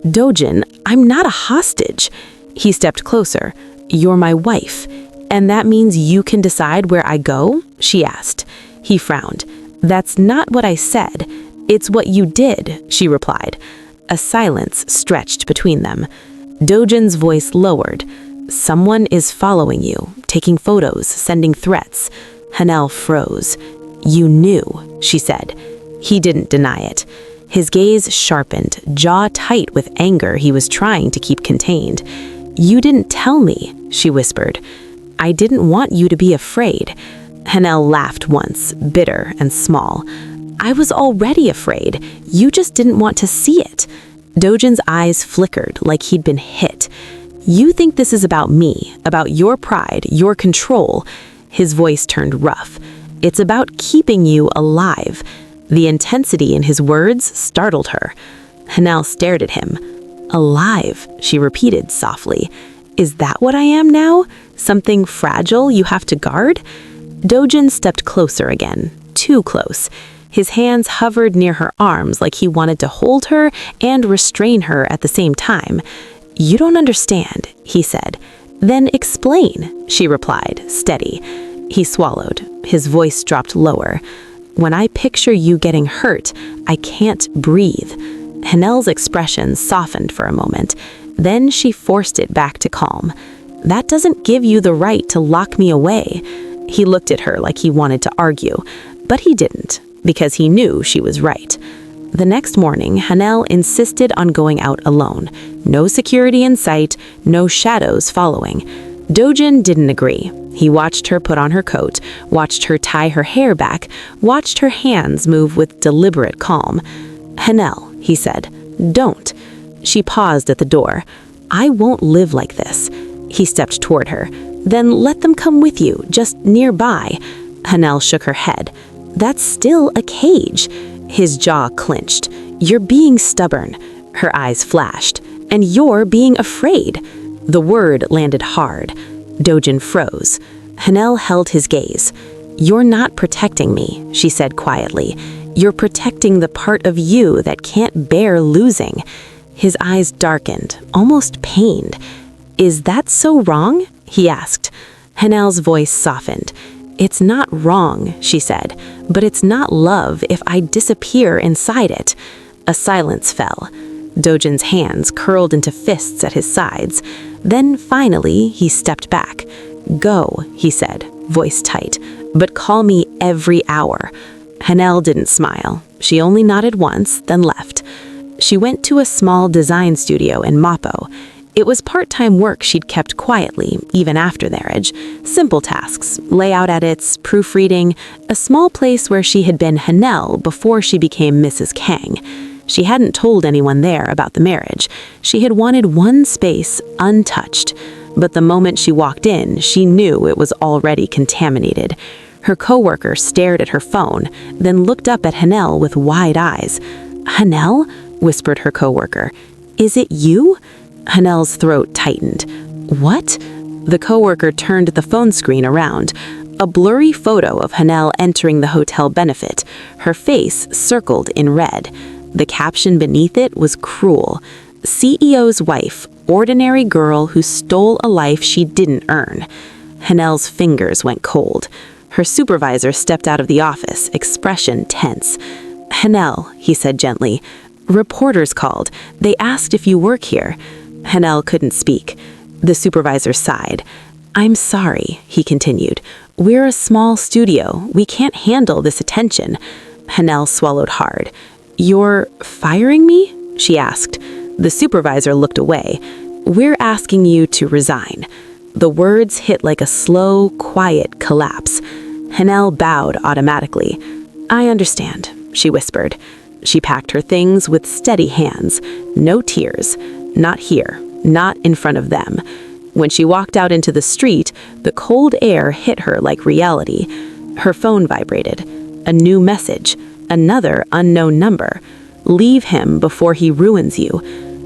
"Dojin, I'm not a hostage." He stepped closer. "You're my wife. And that means you can decide where I go?" she asked. He frowned. "That's not what I said. It's what you did," she replied. A silence stretched between them. Dojin's voice lowered. "Someone is following you, taking photos, sending threats." Hanel froze. "You knew," she said. He didn't deny it. His gaze sharpened, jaw tight with anger he was trying to keep contained. "You didn't tell me," she whispered. "I didn't want you to be afraid." Hanel laughed once, bitter and small. "I was already afraid. You just didn't want to see it." Dojin's eyes flickered like he'd been hit. "You think this is about me, about your pride, your control." His voice turned rough. "It's about keeping you alive." The intensity in his words startled her. Hanel stared at him. "Alive," she repeated softly. "Is that what I am now? Something fragile you have to guard?" Dojin stepped closer again, too close. His hands hovered near her arms like he wanted to hold her and restrain her at the same time. "You don't understand," he said. "Then explain," she replied, steady. He swallowed. His voice dropped lower. "When I picture you getting hurt, I can't breathe." Hanel's expression softened for a moment. Then she forced it back to calm. "That doesn't give you the right to lock me away." He looked at her like he wanted to argue, but he didn't, because he knew she was right. The next morning, Hanel insisted on going out alone. No security in sight, no shadows following. Dojin didn't agree. He watched her put on her coat, watched her tie her hair back, watched her hands move with deliberate calm. "Hanel," he said, "don't." She paused at the door. "I won't live like this." He stepped toward her. "Then let them come with you, just nearby." Hanel shook her head. "That's still a cage." His jaw clenched. "You're being stubborn." Her eyes flashed. "And you're being afraid." The word landed hard. Dojin froze. Hanel held his gaze. "You're not protecting me," she said quietly. "You're protecting the part of you that can't bear losing." His eyes darkened, almost pained. "Is that so wrong?" he asked. Hanel's voice softened. "It's not wrong," she said, "but it's not love if I disappear inside it." A silence fell. Dojin's hands curled into fists at his sides. Then finally, he stepped back. "Go," he said, voice tight, "but call me every hour." Hanel didn't smile. She only nodded once, then left. She went to a small design studio in Mapo. It was part-time work she'd kept quietly, even after marriage. Simple tasks, layout edits, proofreading, a small place where she had been Hanel before she became Mrs. Kang. She hadn't told anyone there about the marriage. She had wanted one space untouched. But the moment she walked in, she knew it was already contaminated. Her coworker stared at her phone, then looked up at Hanel with wide eyes. "Hanel?" whispered her coworker. "Is it you?" Hanel's throat tightened. "What?" The coworker turned the phone screen around. A blurry photo of Hanel entering the hotel benefit, her face circled in red. The caption beneath it was cruel. "CEO's wife, ordinary girl who stole a life she didn't earn." Hanel's fingers went cold. Her supervisor stepped out of the office, expression tense. "Hanel," he said gently, "reporters called. They asked if you work here." Hanel couldn't speak. The supervisor sighed. "I'm sorry," he continued. "We're a small studio. We can't handle this attention." Hanel swallowed hard. "You're firing me?" she asked. The supervisor looked away. "We're asking you to resign." The words hit like a slow, quiet collapse. Hanel bowed automatically. "I understand," she whispered. She packed her things with steady hands. No tears. Not here. Not in front of them. When she walked out into the street, the cold air hit her like reality. Her phone vibrated. A new message. Another unknown number. "Leave him before he ruins you."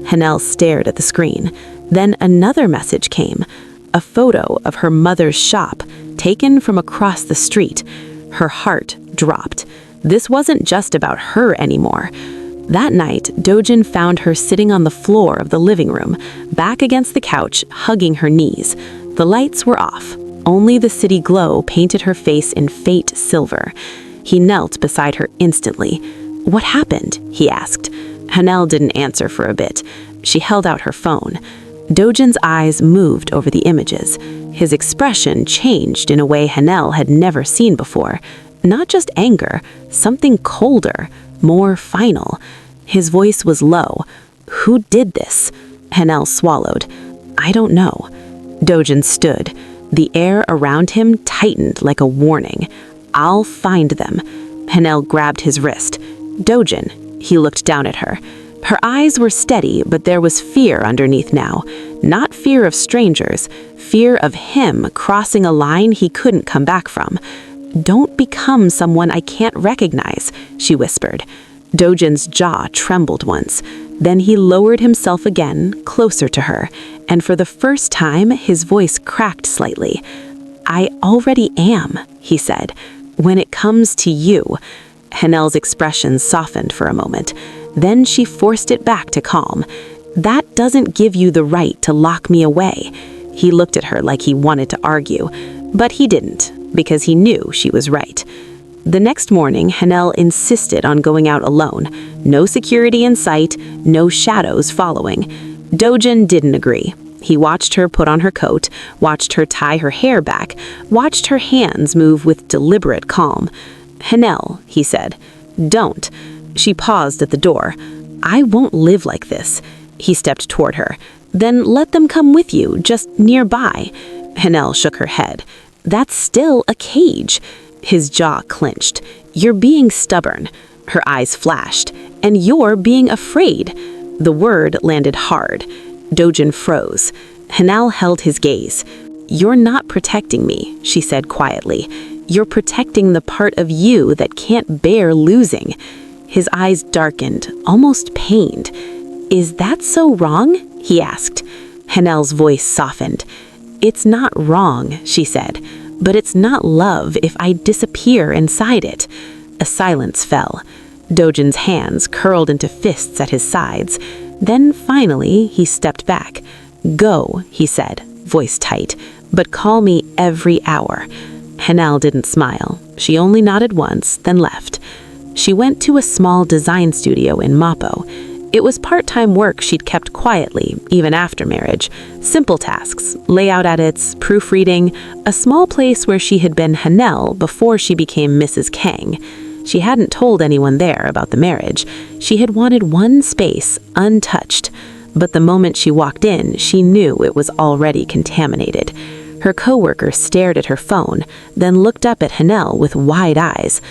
Hanel stared at the screen. Then another message came. A photo of her mother's shop, taken from across the street. Her heart dropped. This wasn't just about her anymore. That night, Dojin found her sitting on the floor of the living room, back against the couch, hugging her knees. The lights were off. Only the city glow painted her face in faint silver. He knelt beside her instantly. "What happened?" he asked. Hanel didn't answer for a bit. She held out her phone. Dojin's eyes moved over the images. His expression changed in a way Hanel had never seen before. Not just anger, something colder, more final. His voice was low. "Who did this?" Hanel swallowed. "I don't know." Dojin stood. The air around him tightened like a warning. "I'll find them." Hanel grabbed his wrist. "Dojin." He looked down at her. Her eyes were steady, but there was fear underneath now. Not fear of strangers, fear of him crossing a line he couldn't come back from. "Don't become someone I can't recognize," she whispered. Dojin's jaw trembled once. Then he lowered himself again, closer to her, and for the first time his voice cracked slightly. "I already am," he said. "When it comes to you." Hanel's expression softened for a moment. Then she forced it back to calm. "That doesn't give you the right to lock me away." He looked at her like he wanted to argue, but he didn't, because he knew she was right. The next morning, Hanel insisted on going out alone. No security in sight, no shadows following. Dojin didn't agree. He watched her put on her coat, watched her tie her hair back, watched her hands move with deliberate calm. "Hanel," he said, "don't." She paused at the door. "I won't live like this." He stepped toward her. "Then let them come with you, just nearby." Hanel shook her head. "That's still a cage." His jaw clenched. "You're being stubborn." Her eyes flashed. "And you're being afraid." The word landed hard. Dojin froze. Hanel held his gaze. "You're not protecting me," she said quietly. "You're protecting the part of you that can't bear losing." His eyes darkened, almost pained. "Is that so wrong?" he asked. Hanel's voice softened. "It's not wrong," she said, "but it's not love if I disappear inside it." A silence fell. Dojin's hands curled into fists at his sides. Then finally he stepped back. "Go," he said, voice tight, but call me every hour." Hanel didn't smile. She only nodded once, then left. She went to a small design studio in Mapo. It was part-time work she'd kept quietly, even after marriage. Simple tasks, layout edits, proofreading, a small place where she had been Hanel before she became Mrs. Kang. She hadn't told anyone there about the marriage. She had wanted one space, untouched. But the moment she walked in, she knew it was already contaminated. Her coworker stared at her phone, then looked up at Hanel with wide eyes.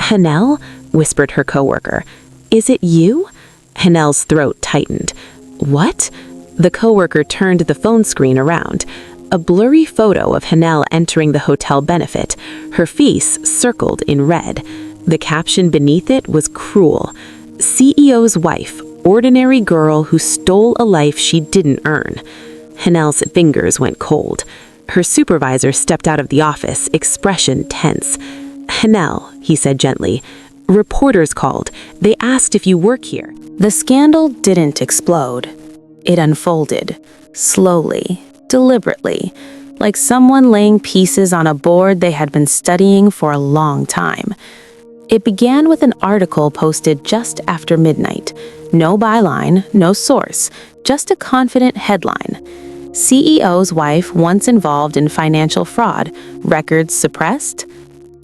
"Hanel?" whispered her coworker. "Is it you?" Hanel's throat tightened. "What?" The coworker turned the phone screen around. A blurry photo of Hanel entering the hotel benefit, her face circled in red. The caption beneath it was cruel. "CEO's wife, ordinary girl who stole a life she didn't earn." Hanel's fingers went cold. Her supervisor stepped out of the office, expression tense. "Hanel," he said gently, "reporters called. They asked if you work here." The scandal didn't explode. It unfolded, slowly, deliberately, like someone laying pieces on a board they had been studying for a long time. It began with an article posted just after midnight. No byline, no source, just a confident headline. "CEO's wife once involved in financial fraud, records suppressed?"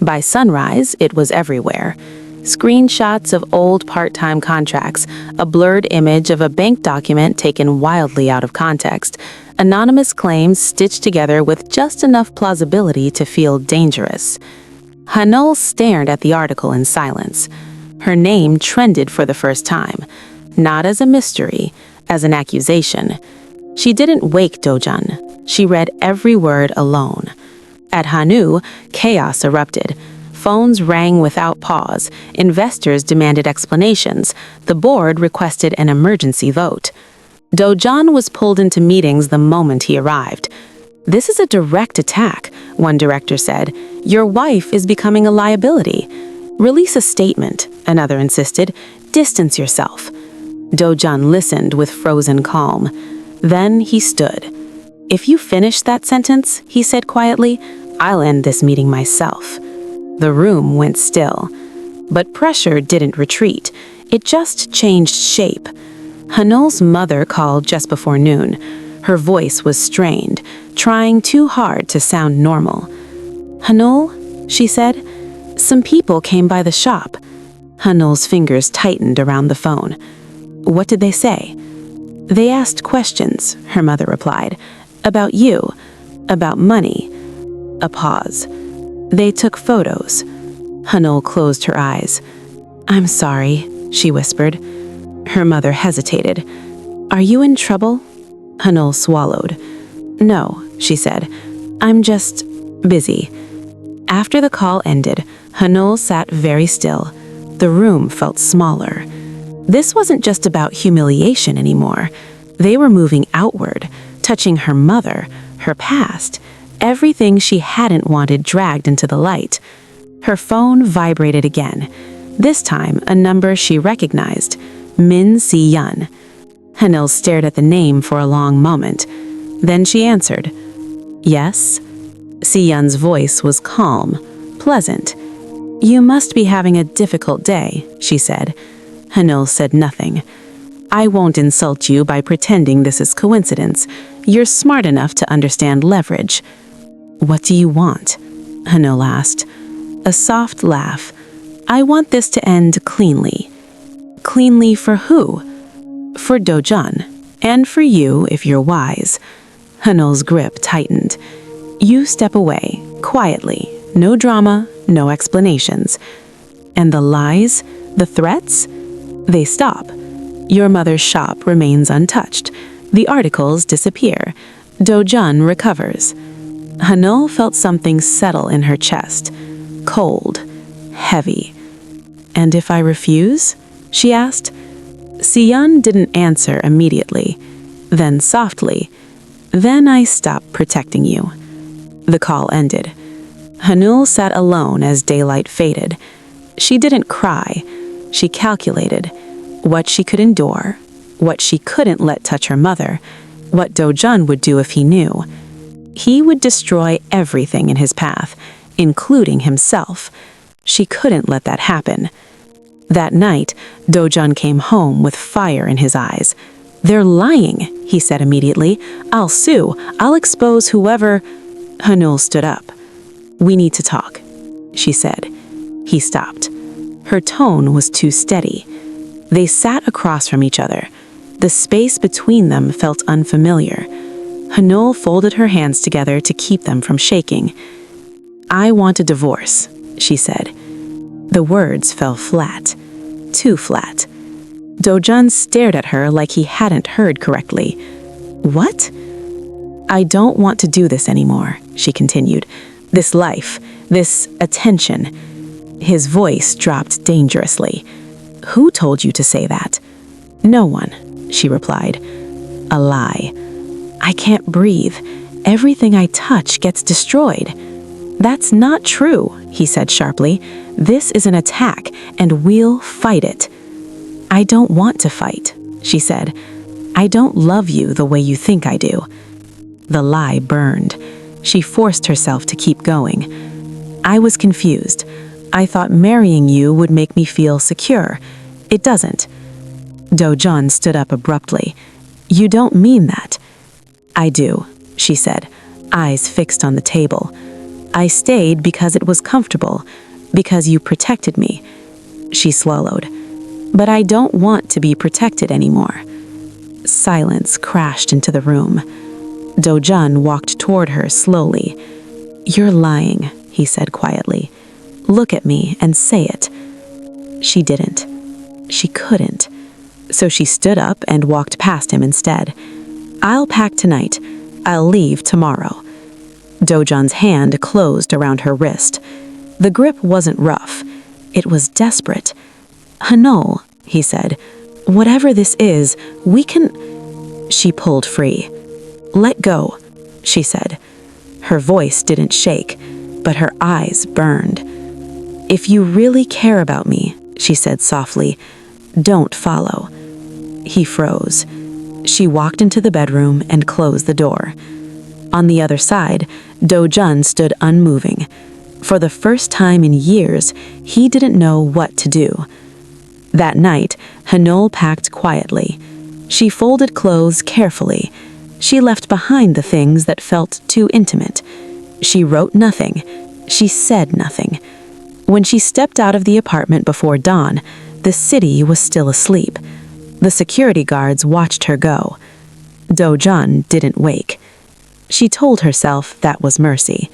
By sunrise, it was everywhere. Screenshots of old part-time contracts, a blurred image of a bank document taken wildly out of context, anonymous claims stitched together with just enough plausibility to feel dangerous. Hanel stared at the article in silence. Her name trended for the first time, not as a mystery, as an accusation. She didn't wake Dojun. She read every word alone. At Hanu, chaos erupted. Phones rang without pause. Investors demanded explanations. The board requested an emergency vote. Dojun was pulled into meetings the moment he arrived. "This is a direct attack," one director said. "Your wife is becoming a liability." "Release a statement," another insisted. "Distance yourself." Dojun listened with frozen calm. Then he stood. "If you finish that sentence," he said quietly, "I'll end this meeting myself." The room went still. But pressure didn't retreat. It just changed shape. Hanul's mother called just before noon. Her voice was strained, trying too hard to sound normal. "Hanul," she said, "some people came by the shop." Hanul's fingers tightened around the phone. "What did they say?" "They asked questions," her mother replied. "About you, about money." A pause. "They took photos." Hanul closed her eyes. "I'm sorry," she whispered. Her mother hesitated. "Are you in trouble?" Hanul swallowed. "No," she said. "I'm just busy." After the call ended, Hanul sat very still. The room felt smaller. This wasn't just about humiliation anymore. They were moving outward, touching her mother, her past, everything she hadn't wanted dragged into the light. Her phone vibrated again. This time, a number she recognized, Min Si-yun. Hanul stared at the name for a long moment. Then she answered. "Yes?" Si-yun's voice was calm, pleasant. "You must be having a difficult day," she said. Hanul said nothing. "I won't insult you by pretending this is coincidence. You're smart enough to understand leverage." "What do you want?" Hanul asked. A soft laugh. "I want this to end cleanly." "Cleanly for who?" "For Dojun. And for you, if you're wise." Hanul's grip tightened. "You step away, quietly. No drama, no explanations." "And the lies? The threats?" "They stop. Your mother's shop remains untouched. The articles disappear. Dojun recovers." Hanul felt something settle in her chest. Cold. Heavy. "And if I refuse?" she asked. Si-yun didn't answer immediately. Then softly, "Then I stop protecting you." The call ended. Hanul sat alone as daylight faded. She didn't cry. She calculated what she could endure, what she couldn't let touch her mother, what Dojun would do if he knew. He would destroy everything in his path, including himself. She couldn't let that happen. That night, Do-jun came home with fire in his eyes. "They're lying," he said immediately. "I'll sue. I'll expose whoever—" Hanul stood up. "We need to talk," she said. He stopped. Her tone was too steady. They sat across from each other. The space between them felt unfamiliar. Hanul folded her hands together to keep them from shaking. "I want a divorce," she said. The words fell flat. Too flat. Do-jun stared at her like he hadn't heard correctly. "What?" "I don't want to do this anymore," she continued. "This life, this attention." His voice dropped dangerously. "Who told you to say that?" "No one," she replied. "A lie. I can't breathe. Everything I touch gets destroyed." "That's not true," he said sharply. "This is an attack, and we'll fight it." "I don't want to fight," she said. "I don't love you the way you think I do." The lie burned. She forced herself to keep going. "I was confused. I thought marrying you would make me feel secure. It doesn't." Do-jun stood up abruptly. "You don't mean that." "I do," she said, eyes fixed on the table. "I stayed because it was comfortable, because you protected me." She swallowed. "But I don't want to be protected anymore." Silence crashed into the room. Do-jun walked toward her slowly. "You're lying," he said quietly. "Look at me and say it." She didn't. She couldn't. So she stood up and walked past him instead. "I'll pack tonight. I'll leave tomorrow." Do-jun's hand closed around her wrist. The grip wasn't rough. It was desperate. "Hanul," he said, "whatever this is, we can—" She pulled free. "Let go," she said. Her voice didn't shake, but her eyes burned. "If you really care about me," she said softly, "don't follow." He froze. She walked into the bedroom and closed the door. On the other side, Do-jun stood unmoving. For the first time in years, he didn't know what to do. That night, Hanul packed quietly. She folded clothes carefully. She left behind the things that felt too intimate. She wrote nothing. She said nothing. When she stepped out of the apartment before dawn, the city was still asleep. The security guards watched her go. Do-jun didn't wake. She told herself that was mercy.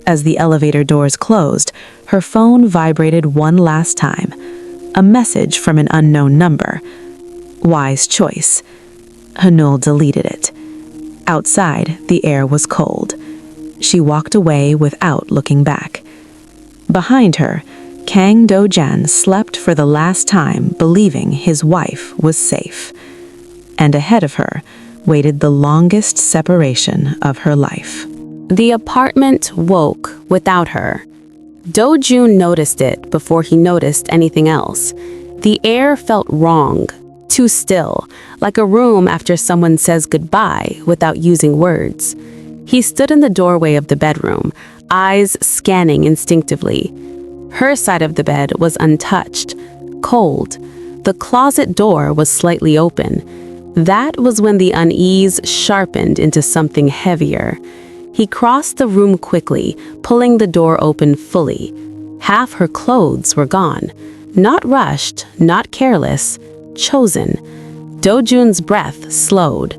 As the elevator doors closed, her phone vibrated one last time. A message from an unknown number. Wise choice. Hanul deleted it. Outside, the air was cold. She walked away without looking back. Behind her, Kang Do-jan slept for the last time, believing his wife was safe. And ahead of her waited the longest separation of her life. The apartment woke without her. Do-jun noticed it before he noticed anything else. The air felt wrong, too still, like a room after someone says goodbye without using words. He stood in the doorway of the bedroom, eyes scanning instinctively. Her side of the bed was untouched, cold. The closet door was slightly open. That was when the unease sharpened into something heavier. He crossed the room quickly, pulling the door open fully. Half her clothes were gone. Not rushed, not careless, chosen. Do-jun's breath slowed.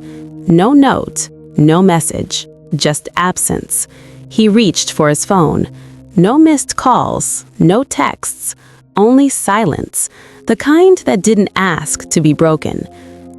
No note, no message, just absence. He reached for his phone. No missed calls, no texts, only silence, the kind that didn't ask to be broken.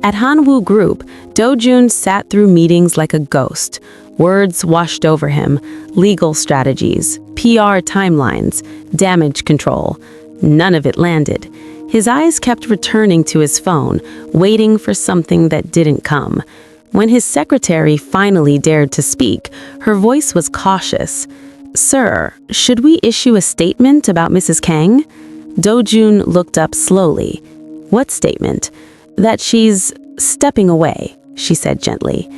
At Hanwoo Group, Do-jun sat through meetings like a ghost. Words washed over him, legal strategies, PR timelines, damage control. None of it landed. His eyes kept returning to his phone, waiting for something that didn't come. When his secretary finally dared to speak, her voice was cautious. "Sir, should we issue a statement about Mrs. Kang?" Do-jun looked up slowly. "What statement?" "That she's stepping away," she said gently.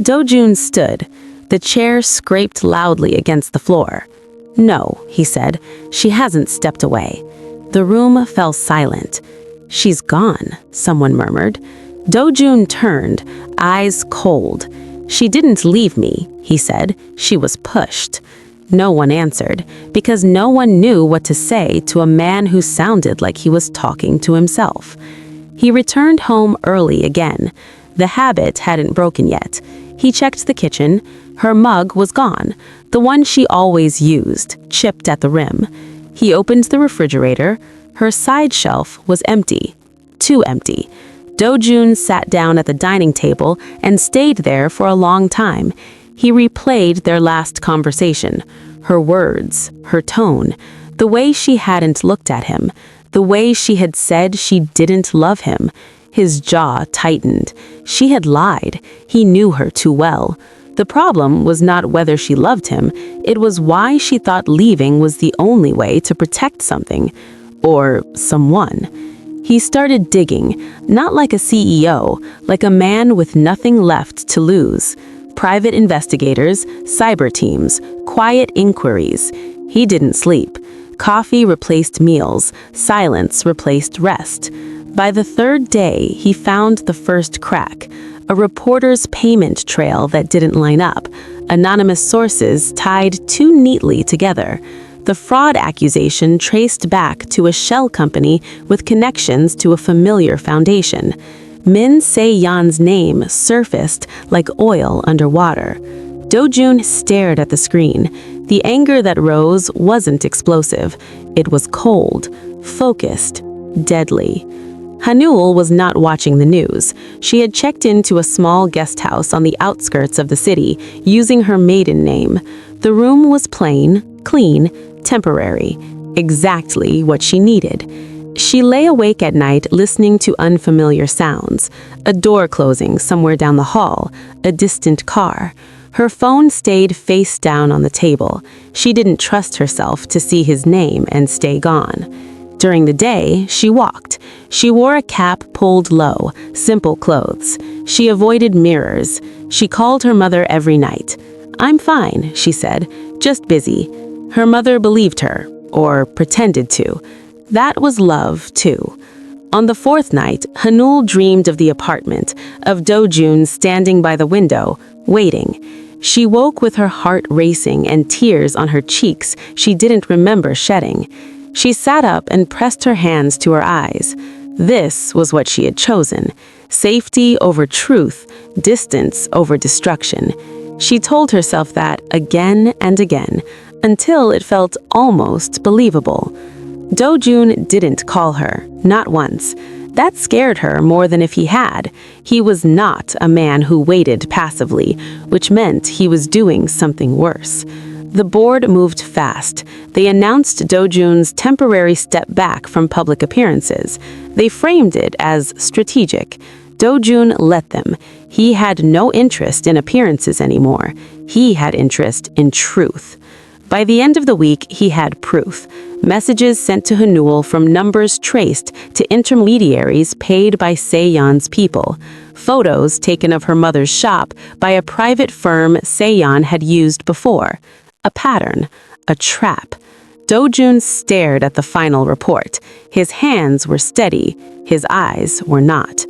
Do-jun stood. The chair scraped loudly against the floor. "No," he said, "she hasn't stepped away." The room fell silent. "She's gone," someone murmured. Do-jun turned, eyes cold. "She didn't leave me," he said. "She was pushed." No one answered, because no one knew what to say to a man who sounded like he was talking to himself. He returned home early again. The habit hadn't broken yet. He checked the kitchen. Her mug was gone, the one she always used, chipped at the rim. He opened the refrigerator. Her side shelf was empty. Too empty. Do-jun sat down at the dining table and stayed there for a long time. He replayed their last conversation. Her words, her tone, the way she hadn't looked at him, the way she had said she didn't love him. His jaw tightened. She had lied. He knew her too well. The problem was not whether she loved him, it was why she thought leaving was the only way to protect something, or someone. He started digging, not like a CEO, like a man with nothing left to lose. Private investigators, cyber teams, quiet inquiries. He didn't sleep. Coffee replaced meals, silence replaced rest. By the third day, he found the first crack. A reporter's payment trail that didn't line up, anonymous sources tied too neatly together. The fraud accusation traced back to a shell company with connections to a familiar foundation. Min Se-yeon's name surfaced like oil underwater. Do-jun stared at the screen. The anger that rose wasn't explosive. It was cold, focused, deadly. Hanul was not watching the news. She had checked into a small guest house on the outskirts of the city, using her maiden name. The room was plain, clean, temporary. Exactly what she needed. She lay awake at night listening to unfamiliar sounds. A door closing somewhere down the hall, a distant car. Her phone stayed face down on the table. She didn't trust herself to see his name and stay gone. During the day, she walked. She wore a cap pulled low, simple clothes. She avoided mirrors. She called her mother every night. "I'm fine," she said, "just busy." Her mother believed her, or pretended to. That was love, too. On the fourth night, Hanul dreamed of the apartment, of Do-jun standing by the window, waiting. She woke with her heart racing and tears on her cheeks she didn't remember shedding. She sat up and pressed her hands to her eyes. This was what she had chosen. Safety over truth, distance over destruction. She told herself that again and again, until it felt almost believable. Do-jun didn't call her, not once. That scared her more than if he had. He was not a man who waited passively, which meant he was doing something worse. The board moved fast. They announced Do-jun's temporary step back from public appearances. They framed it as strategic. Do-jun let them. He had no interest in appearances anymore. He had interest in truth. By the end of the week, he had proof. Messages sent to Hanul from numbers traced to intermediaries paid by Se-yeon's people. Photos taken of her mother's shop by a private firm Se-yeon had used before. A pattern, a trap. Do-jun stared at the final report. His hands were steady, his eyes were not.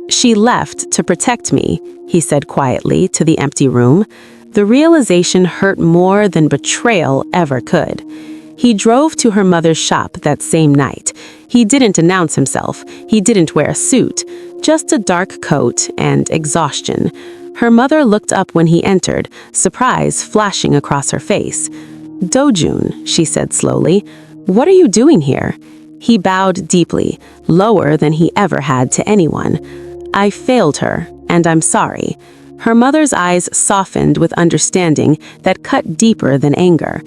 "She left to protect me," he said quietly to the empty room. The realization hurt more than betrayal ever could. He drove to her mother's shop that same night. He didn't announce himself. He didn't wear a suit, just a dark coat and exhaustion. Her mother looked up when he entered, surprise flashing across her face. "Do-jun," she said slowly, "what are you doing here?" He bowed deeply, lower than he ever had to anyone. "I failed her, and I'm sorry." Her mother's eyes softened with understanding that cut deeper than anger.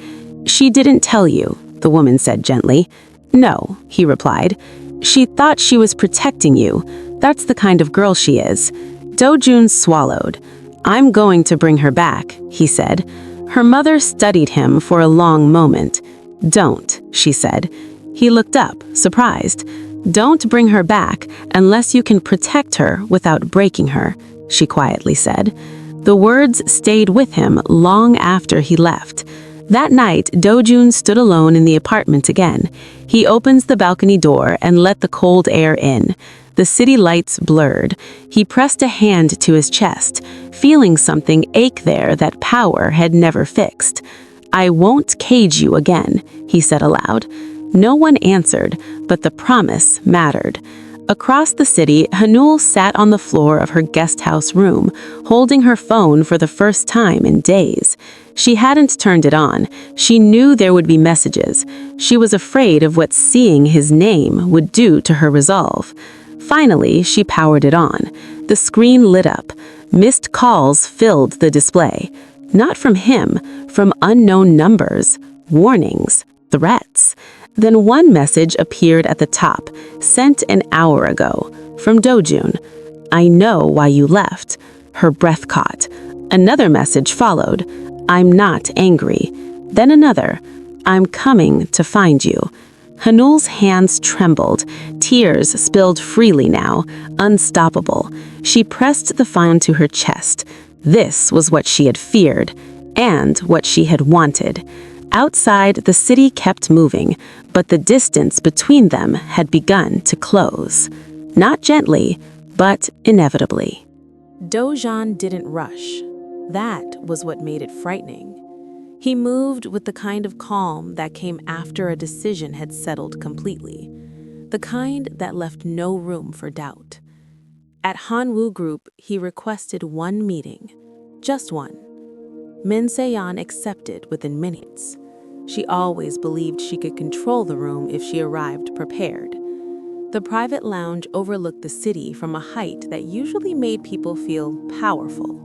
"She didn't tell you," the woman said gently. "No," he replied. "She thought she was protecting you. That's the kind of girl she is." Do-jun swallowed. "I'm going to bring her back," he said. Her mother studied him for a long moment. "Don't," she said. He looked up, surprised. "Don't bring her back unless you can protect her without breaking her," she quietly said. The words stayed with him long after he left. That night, Dojun stood alone in the apartment again. He opens the balcony door and let the cold air in. The city lights blurred. He pressed a hand to his chest, feeling something ache there that power had never fixed. "I won't cage you again," he said aloud. No one answered, but the promise mattered. Across the city, Hanul sat on the floor of her guest house room, holding her phone for the first time in days. She hadn't turned it on. She knew there would be messages. She was afraid of what seeing his name would do to her resolve. Finally, she powered it on. The screen lit up. Missed calls filled the display. Not from him, from unknown numbers, warnings, threats. Then one message appeared at the top, sent an hour ago, from Dojun. "I know why you left." Her breath caught. Another message followed. "I'm not angry." Then another. "I'm coming to find you." Hanul's hands trembled. Tears spilled freely now, unstoppable. She pressed the phone to her chest. This was what she had feared, and what she had wanted. Outside, the city kept moving, but the distance between them had begun to close. Not gently, but inevitably. Dojan didn't rush. That was what made it frightening. He moved with the kind of calm that came after a decision had settled completely, the kind that left no room for doubt. At Hanwoo Group, he requested one meeting, just one. Min Se-yeon accepted within minutes. She always believed she could control the room if she arrived prepared. The private lounge overlooked the city from a height that usually made people feel powerful.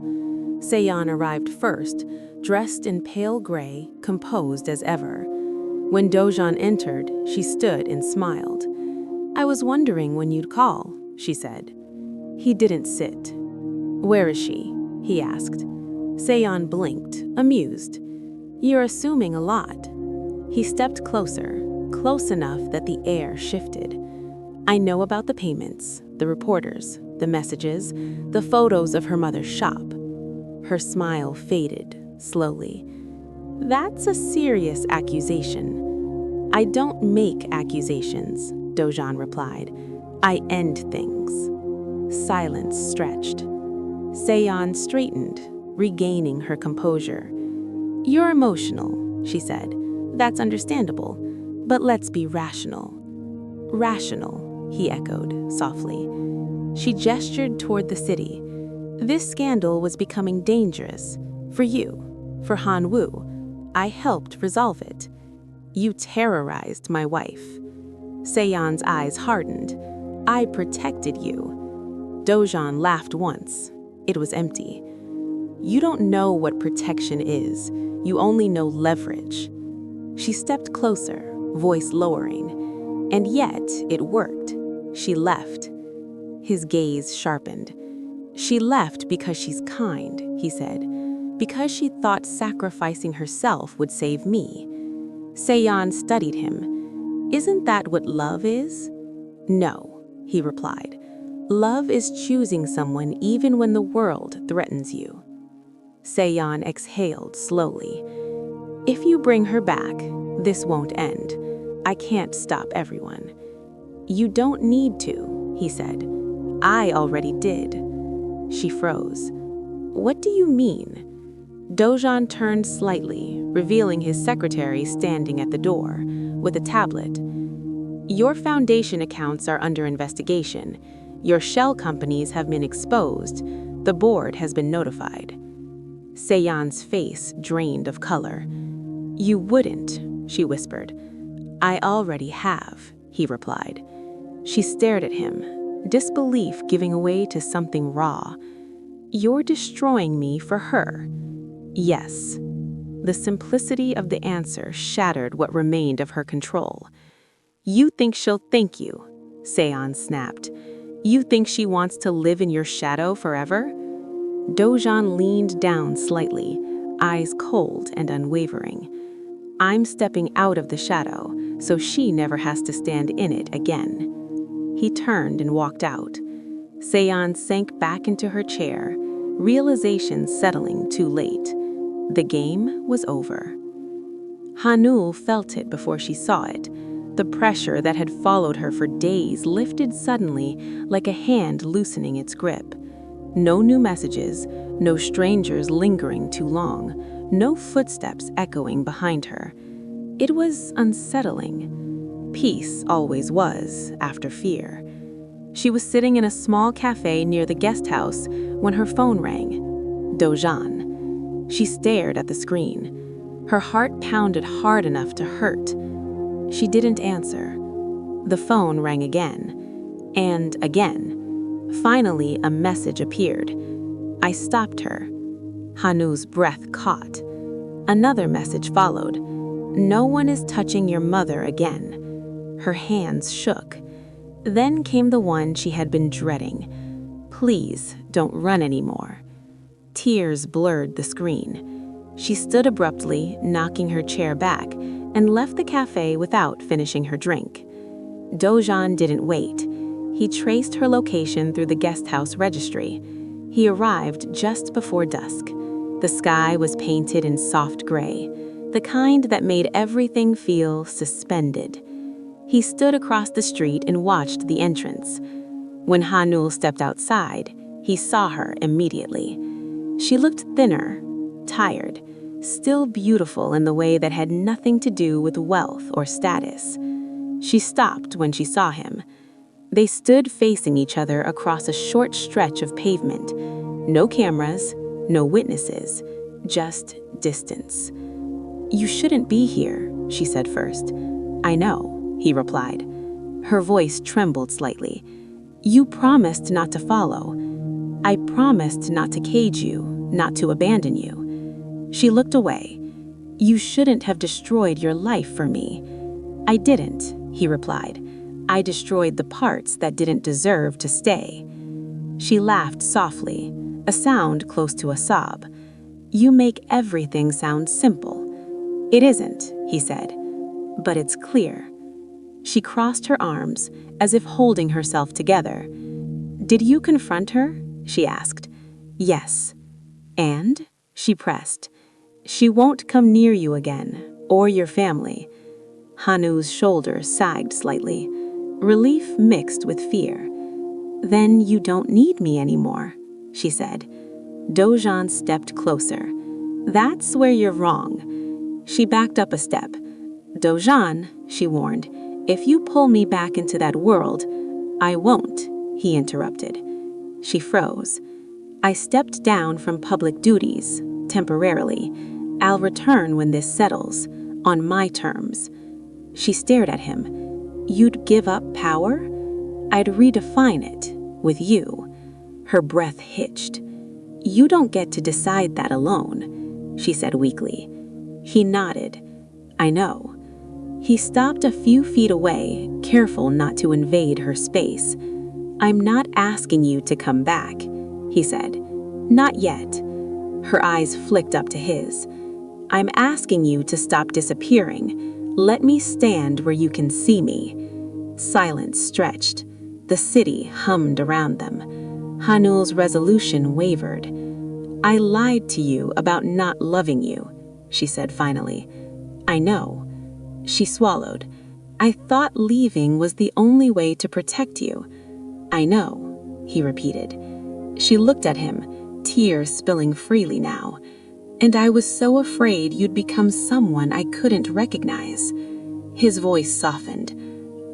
Se-yeon arrived first, dressed in pale gray, composed as ever. When Dojan entered, she stood and smiled. "I was wondering when you'd call," she said. He didn't sit. "Where is she?" he asked. Se-yeon blinked, amused. "You're assuming a lot." He stepped closer, close enough that the air shifted. "I know about the payments, the reporters, the messages, the photos of her mother's shop." Her smile faded, slowly. "That's a serious accusation." "I don't make accusations," Dojan replied. "I end things." Silence stretched. Se-yeon straightened, regaining her composure. "You're emotional," she said. "That's understandable. But let's be rational." "Rational," he echoed, softly. She gestured toward the city. "This scandal was becoming dangerous. For you, for Hanwoo. I helped resolve it. You terrorized my wife." Se-yeon's eyes hardened. "I protected you." Dojan laughed once. It was empty. "You don't know what protection is. You only know leverage." She stepped closer, voice lowering. "And yet, it worked. She left." His gaze sharpened. "She left because she's kind," he said. "Because she thought sacrificing herself would save me." Se-yeon studied him. "Isn't that what love is?" "No," he replied. "Love is choosing someone even when the world threatens you." Se-yeon exhaled slowly. "If you bring her back, this won't end. I can't stop everyone." "You don't need to," he said. "I already did." She froze. "What do you mean?" Dojan turned slightly, revealing his secretary standing at the door, with a tablet. "Your foundation accounts are under investigation. Your shell companies have been exposed. The board has been notified." Se-yeon's face drained of color. "You wouldn't," she whispered. "I already have," he replied. She stared at him, disbelief giving way to something raw. "You're destroying me for her." "Yes." The simplicity of the answer shattered what remained of her control. "You think she'll thank you," Se-yeon snapped. "You think she wants to live in your shadow forever?" Dojan leaned down slightly, eyes cold and unwavering. "I'm stepping out of the shadow, so she never has to stand in it again." He turned and walked out. Se-yeon sank back into her chair. realization settling too late. The game was over. Hanul felt it before she saw it. The pressure that had followed her for days lifted suddenly like a hand loosening its grip. No new messages, no strangers lingering too long, no footsteps echoing behind her. It was unsettling. Peace always was, after fear. She was sitting in a small cafe near the guest house when her phone rang. Dojan. She stared at the screen. Her heart pounded hard enough to hurt. She didn't answer. The phone rang again. And again. Finally, a message appeared. I stopped her. Hanu's breath caught. Another message followed. No one is touching your mother again. Her hands shook. Then came the one she had been dreading. Please don't run anymore. Tears blurred the screen. She stood abruptly, knocking her chair back, and left the cafe without finishing her drink. Dojan didn't wait. He traced her location through the guest house registry. He arrived just before dusk. The sky was painted in soft gray, the kind that made everything feel suspended. He stood across the street and watched the entrance. When Hanul stepped outside, he saw her immediately. She looked thinner, tired, still beautiful in the way that had nothing to do with wealth or status. She stopped when she saw him. They stood facing each other across a short stretch of pavement. No cameras, no witnesses, just distance. You shouldn't be here, she said first. I know, he replied. Her voice trembled slightly. You promised not to follow. I promised not to cage you, not to abandon you. She looked away. You shouldn't have destroyed your life for me. I didn't, he replied. I destroyed the parts that didn't deserve to stay. She laughed softly, a sound close to a sob. You make everything sound simple. It isn't, he said, but it's clear. She crossed her arms, as if holding herself together. Did you confront her? She asked. Yes. And? She pressed. She won't come near you again, or your family. Hanu's shoulders sagged slightly. Relief mixed with fear. Then you don't need me anymore, she said. Dojan stepped closer. That's where you're wrong. She backed up a step. Dojan, she warned, if you pull me back into that world, I won't, he interrupted. She froze. I stepped down from public duties, temporarily. I'll return when this settles, on my terms. She stared at him. You'd give up power? I'd redefine it, with you. Her breath hitched. You don't get to decide that alone, she said weakly. He nodded. I know. He stopped a few feet away, careful not to invade her space. I'm not asking you to come back, he said. Not yet. Her eyes flicked up to his. I'm asking you to stop disappearing. Let me stand where you can see me. Silence stretched. The city hummed around them. Hanul's resolution wavered. I lied to you about not loving you, she said finally. I know. She swallowed. I thought leaving was the only way to protect you. I know, he repeated. She looked at him, tears spilling freely now. And I was so afraid you'd become someone I couldn't recognize. His voice softened.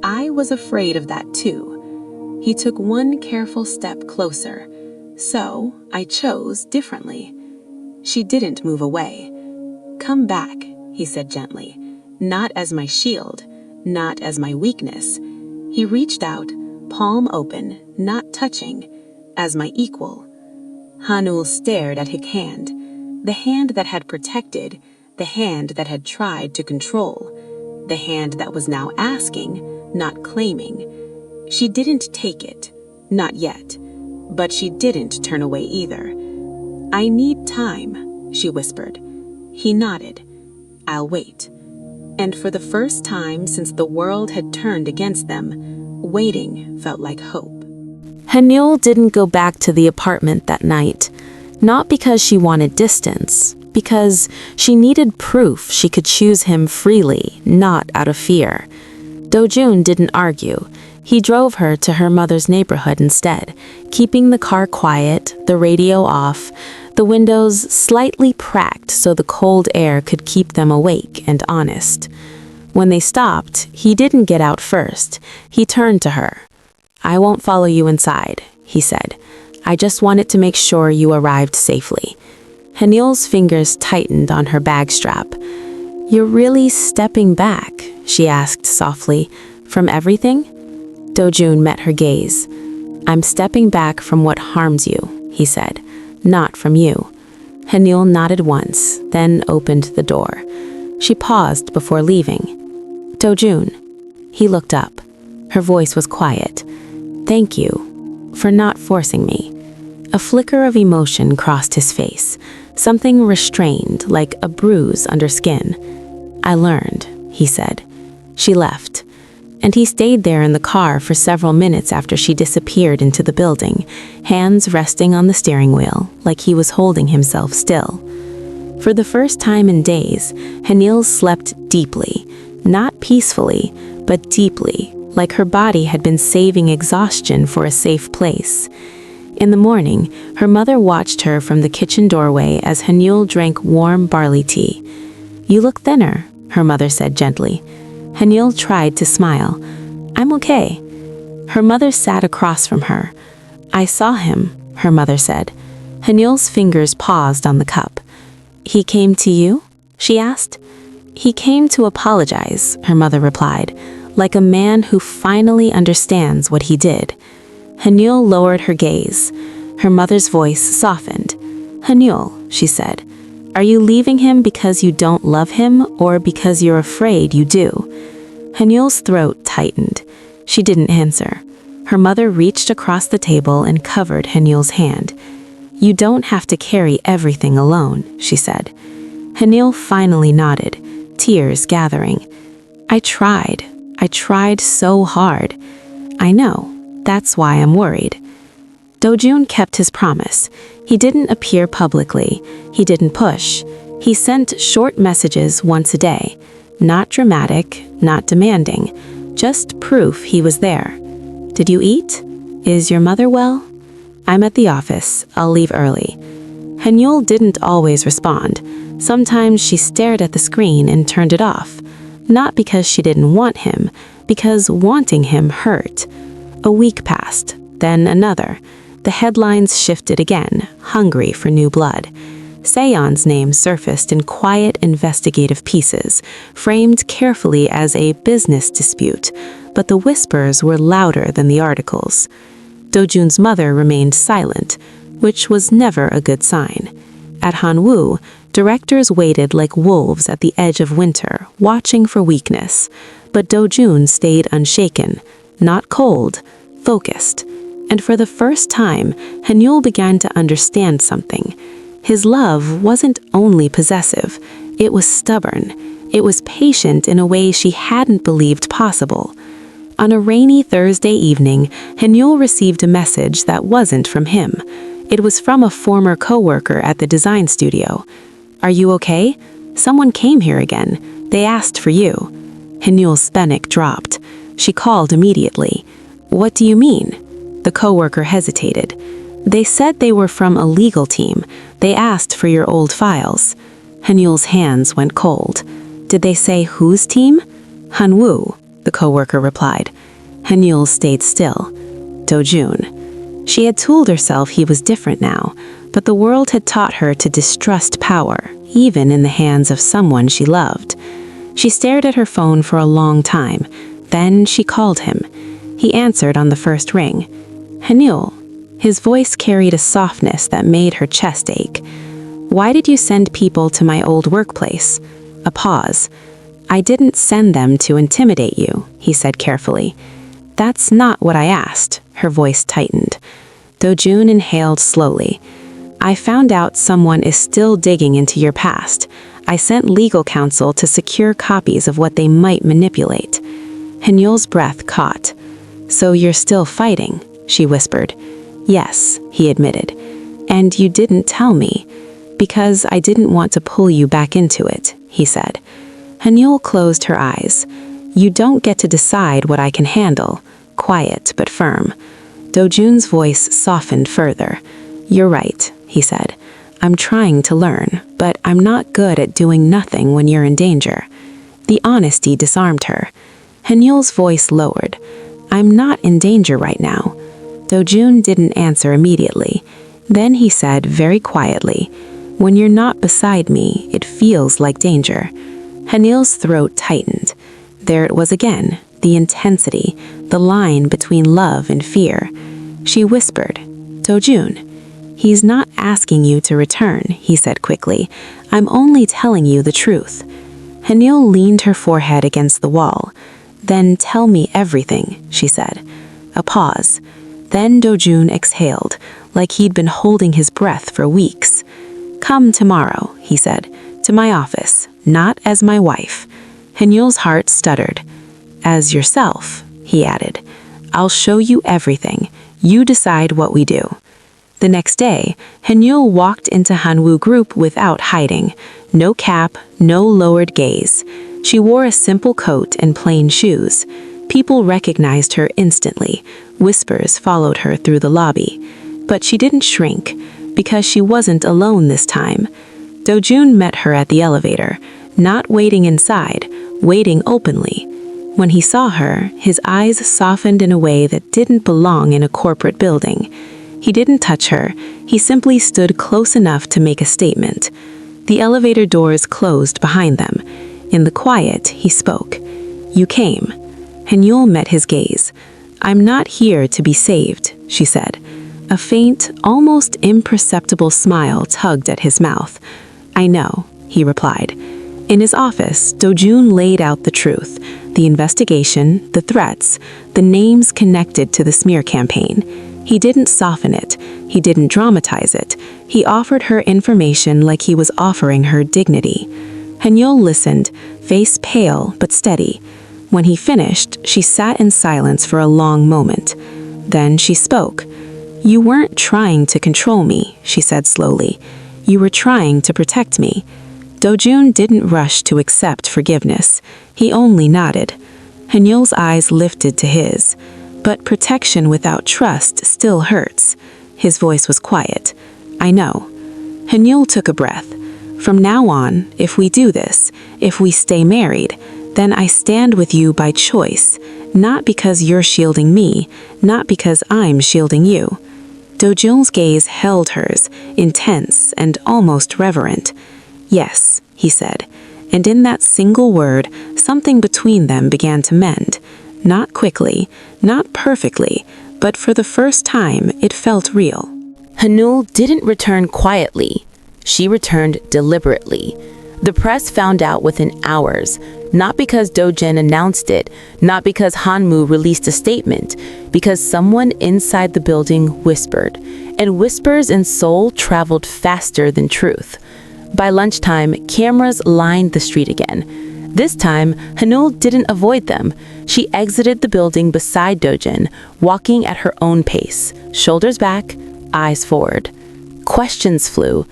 I was afraid of that too. He took one careful step closer. So I chose differently. She didn't move away. Come back, he said gently. Not as my shield, not as my weakness. He reached out, palm open, not touching, as my equal. Hanul stared at his hand. The hand that had protected, the hand that had tried to control, the hand that was now asking, not claiming. She didn't take it, not yet, but she didn't turn away either. I need time, she whispered. He nodded. I'll wait. And for the first time since the world had turned against them, waiting felt like hope. Hanul didn't go back to the apartment that night. Not because she wanted distance, because she needed proof she could choose him freely, not out of fear. Do-jun didn't argue. He drove her to her mother's neighborhood instead, keeping the car quiet, the radio off, the windows slightly cracked so the cold air could keep them awake and honest. When they stopped, he didn't get out first. He turned to her. "I won't follow you inside," he said. "I just wanted to make sure you arrived safely." Hanil's fingers tightened on her bag strap. "You're really stepping back?" she asked softly. "From everything?" Do-jun met her gaze. "I'm stepping back from what harms you," he said. "Not from you." Hanil nodded once, then opened the door. She paused before leaving. "Do-jun." He looked up. Her voice was quiet. "Thank you for not forcing me." A flicker of emotion crossed his face, something restrained, like a bruise under skin. "I learned," he said. She left, and he stayed there in the car for several minutes after she disappeared into the building, hands resting on the steering wheel, like he was holding himself still. For the first time in days, Hanil slept deeply, not peacefully, but deeply, like her body had been saving exhaustion for a safe place. In the morning, her mother watched her from the kitchen doorway as Hanil drank warm barley tea. "You look thinner," her mother said gently. Hanil tried to smile. "I'm okay." Her mother sat across from her. "I saw him," her mother said. Hanil's fingers paused on the cup. "He came to you?" she asked. "He came to apologize," her mother replied, like a man who finally understands what he did. Hanil lowered her gaze. Her mother's voice softened. "Hanil," she said, "are you leaving him because you don't love him or because you're afraid you do?" Hanil's throat tightened. She didn't answer. Her mother reached across the table and covered Hanil's hand. "You don't have to carry everything alone," she said. Hanil finally nodded, tears gathering. I tried so hard. I know. That's why I'm worried." Do-jun kept his promise. He didn't appear publicly. He didn't push. He sent short messages once a day. Not dramatic, not demanding. Just proof he was there. "Did you eat? Is your mother well? I'm at the office. I'll leave early." Hanul didn't always respond. Sometimes she stared at the screen and turned it off. Not because she didn't want him, because wanting him hurt. A week passed, then another. The headlines shifted again, hungry for new blood. Seon's name surfaced in quiet investigative pieces, framed carefully as a business dispute, but the whispers were louder than the articles. Do-jun's mother remained silent, which was never a good sign. At Hanwoo, directors waited like wolves at the edge of winter, watching for weakness. But Do-jun stayed unshaken, not cold, focused. And for the first time, Hanul began to understand something. His love wasn't only possessive, it was stubborn. It was patient in a way she hadn't believed possible. On a rainy Thursday evening, Hanul received a message that wasn't from him. It was from a former coworker at the design studio. "Are you okay? Someone came here again. They asked for you." Hanul's stomach dropped. She called immediately. "What do you mean?" The coworker hesitated. "They said they were from a legal team. They asked for your old files." Hanul's hands went cold. "Did they say whose team?" "Hanwoo," the coworker replied. Hanul stayed still. Do-jun. She had told herself he was different now, but the world had taught her to distrust power, even in the hands of someone she loved. She stared at her phone for a long time. Then she called him. He answered on the first ring. "Hanul." His voice carried a softness that made her chest ache. "Why did you send people to my old workplace?" A pause. "I didn't send them to intimidate you," he said carefully. "That's not what I asked." Her voice tightened. Do-jun inhaled slowly. "I found out someone is still digging into your past. I sent legal counsel to secure copies of what they might manipulate." Hanul's breath caught. "So you're still fighting?" she whispered. "Yes," he admitted. "And you didn't tell me, because I didn't want to pull you back into it," he said. Hanyul closed her eyes. "You don't get to decide what I can handle," quiet but firm. Dojun's voice softened further. "You're right," he said. "I'm trying to learn, but I'm not good at doing nothing when you're in danger." The honesty disarmed her. Hanyul's voice lowered. "I'm not in danger right now." Dojun didn't answer immediately. Then he said very quietly, "When you're not beside me, it feels like danger." Hanyul's throat tightened. There it was again, the intensity, the line between love and fear. She whispered, "Dojun, he's not asking you to return," he said quickly. "I'm only telling you the truth." Hanyul leaned her forehead against the wall. "Then tell me everything," she said. A pause. Then Dojun exhaled, like he'd been holding his breath for weeks. "Come tomorrow," he said, "to my office, not as my wife." Hanyul's heart stuttered. "As yourself," he added. "I'll show you everything. You decide what we do." The next day, Hanyul walked into Hanwoo Group without hiding. No cap, no lowered gaze. She wore a simple coat and plain shoes. People recognized her instantly. Whispers followed her through the lobby. But she didn't shrink, because she wasn't alone this time. Dojun met her at the elevator, not waiting inside, waiting openly. When he saw her, his eyes softened in a way that didn't belong in a corporate building. He didn't touch her, he simply stood close enough to make a statement. The elevator doors closed behind them. In the quiet, he spoke. "You came." Hanyul met his gaze. "I'm not here to be saved," she said. A faint, almost imperceptible smile tugged at his mouth. "I know," he replied. In his office, Dojun laid out the truth, the investigation, the threats, the names connected to the smear campaign. He didn't soften it. He didn't dramatize it. He offered her information like he was offering her dignity. Hanyul listened, face pale but steady. When he finished, she sat in silence for a long moment. Then she spoke. "You weren't trying to control me," she said slowly. "You were trying to protect me." Dojun didn't rush to accept forgiveness. He only nodded. Hanyul's eyes lifted to his. "But protection without trust still hurts." His voice was quiet. "I know." Hanyul took a breath. "From now on, if we do this, if we stay married, then I stand with you by choice, not because you're shielding me, not because I'm shielding you." Dojun's gaze held hers, intense and almost reverent. "Yes," he said, and in that single word, something between them began to mend. Not quickly, not perfectly, but for the first time, it felt real. Hanyul didn't return quietly. She returned deliberately. The press found out within hours, not because Dojin announced it, not because Hanmu released a statement, because someone inside the building whispered, and whispers in Seoul traveled faster than truth. By lunchtime, cameras lined the street again. This time, Hanyul didn't avoid them. She exited the building beside Dojin, walking at her own pace, shoulders back, eyes forward. Questions flew.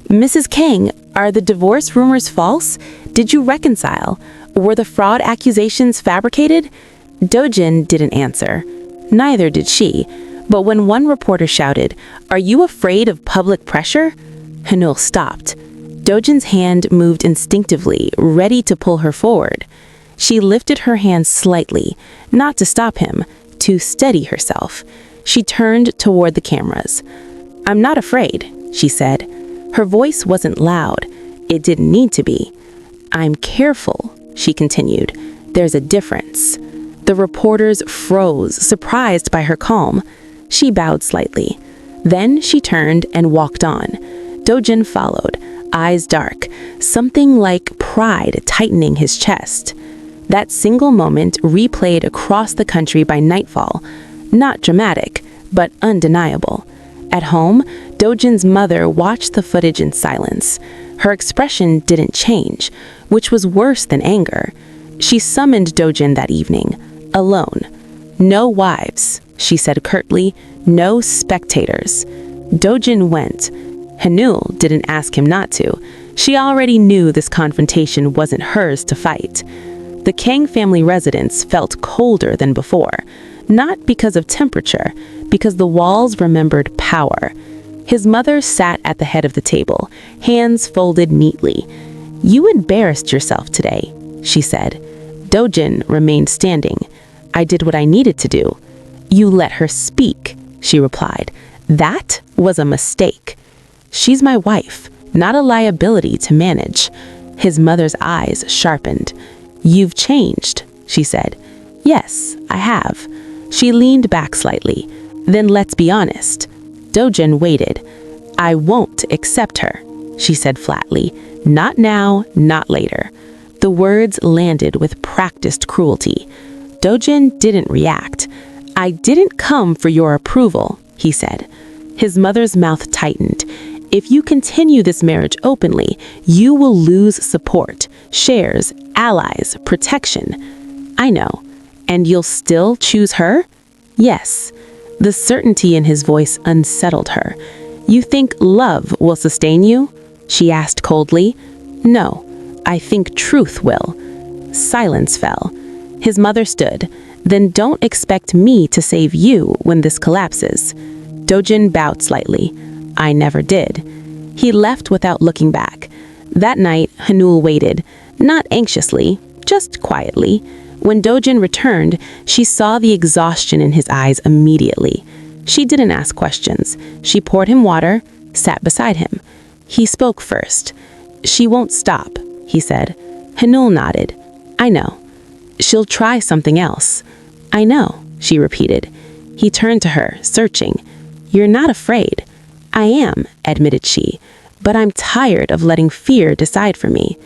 "Mrs. Kang, are the divorce rumors false? Did you reconcile? Were the fraud accusations fabricated?" Dojin didn't answer. Neither did she. But when one reporter shouted, "Are you afraid of public pressure?" Hanyul stopped. Dojin's hand moved instinctively, ready to pull her forward. She lifted her hand slightly, not to stop him, to steady herself. She turned toward the cameras. "I'm not afraid," she said. Her voice wasn't loud. It didn't need to be. "I'm careful," she continued. "There's a difference." The reporters froze, surprised by her calm. She bowed slightly. Then she turned and walked on. Dojin followed, eyes dark, something like pride tightening his chest. That single moment replayed across the country by nightfall. Not dramatic, but undeniable. At home, Dojin's mother watched the footage in silence. Her expression didn't change, which was worse than anger. She summoned Dojin that evening, alone. "No wives," she said curtly, "no spectators." Dojin went. Hanul didn't ask him not to. She already knew this confrontation wasn't hers to fight. The Kang family residence felt colder than before, not because of temperature, because the walls remembered power. His mother sat at the head of the table, hands folded neatly. "You embarrassed yourself today," she said. Dojin remained standing. "I did what I needed to do." "You let her speak," she replied. "That was a mistake. She's my wife, not a liability to manage." His mother's eyes sharpened. "You've changed," she said. "Yes, I have." She leaned back slightly. "Then let's be honest." Dojin waited. "I won't accept her," she said flatly. "Not now, not later." The words landed with practiced cruelty. Dojin didn't react. "I didn't come for your approval," he said. His mother's mouth tightened. "If you continue this marriage openly, you will lose support, shares, allies, protection." "I know. And you'll still choose her?" "Yes." The certainty in his voice unsettled her. "You think love will sustain you?" she asked coldly. "No, I think truth will." Silence fell. His mother stood. "Then don't expect me to save you when this collapses." Dojin bowed slightly. "I never did." He left without looking back. That night, Hanul waited, not anxiously, just quietly. When Dojin returned, she saw the exhaustion in his eyes immediately. She didn't ask questions. She poured him water, sat beside him. He spoke first. "She won't stop," he said. Hanul nodded. "I know." "She'll try something else." "I know," she repeated. He turned to her, searching. "You're not afraid." "I am," admitted she, "but I'm tired of letting fear decide for me."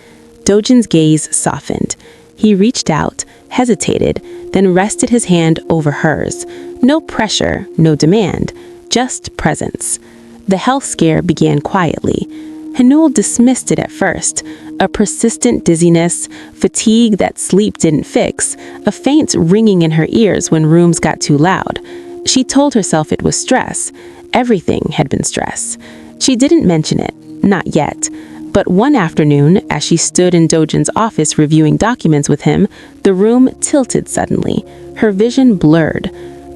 Dojin's gaze softened. He reached out, hesitated, then rested his hand over hers. No pressure, no demand, just presence. The health scare began quietly. Hanul dismissed it at first. A persistent dizziness, fatigue that sleep didn't fix, a faint ringing in her ears when rooms got too loud. She told herself it was stress. Everything had been stress. She didn't mention it, not yet. But one afternoon, as she stood in Dojin's office reviewing documents with him, the room tilted suddenly. Her vision blurred.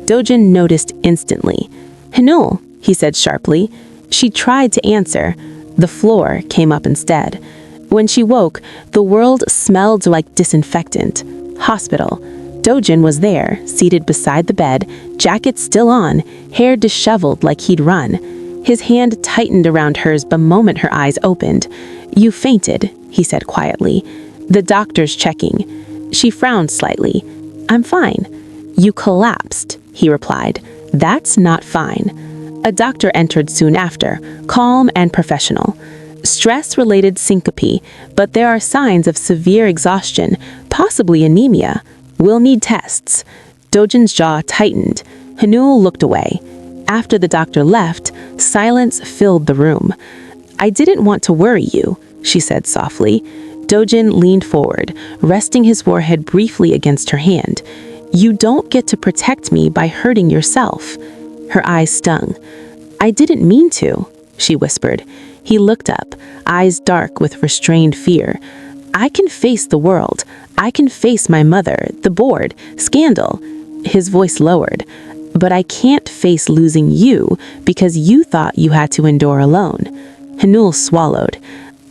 Dojin noticed instantly. "Hanul," he said sharply. She tried to answer. The floor came up instead. When she woke, the world smelled like disinfectant. Hospital. Dojin was there, seated beside the bed, jacket still on, hair disheveled like he'd run. His hand tightened around hers the moment her eyes opened. "You fainted," he said quietly. "The doctor's checking." She frowned slightly. "I'm fine." "You collapsed," he replied. "That's not fine." A doctor entered soon after, calm and professional. "Stress-related syncope, but there are signs of severe exhaustion, possibly anemia. We'll need tests." Dojin's jaw tightened. Hanul looked away. After the doctor left, silence filled the room. "I didn't want to worry you," she said softly. Dojin leaned forward, resting his forehead briefly against her hand. "You don't get to protect me by hurting yourself." Her eyes stung. "I didn't mean to," she whispered. He looked up, eyes dark with restrained fear. "I can face the world. I can face my mother, the board, scandal." His voice lowered. "But I can't face losing you because you thought you had to endure alone." Hanul swallowed.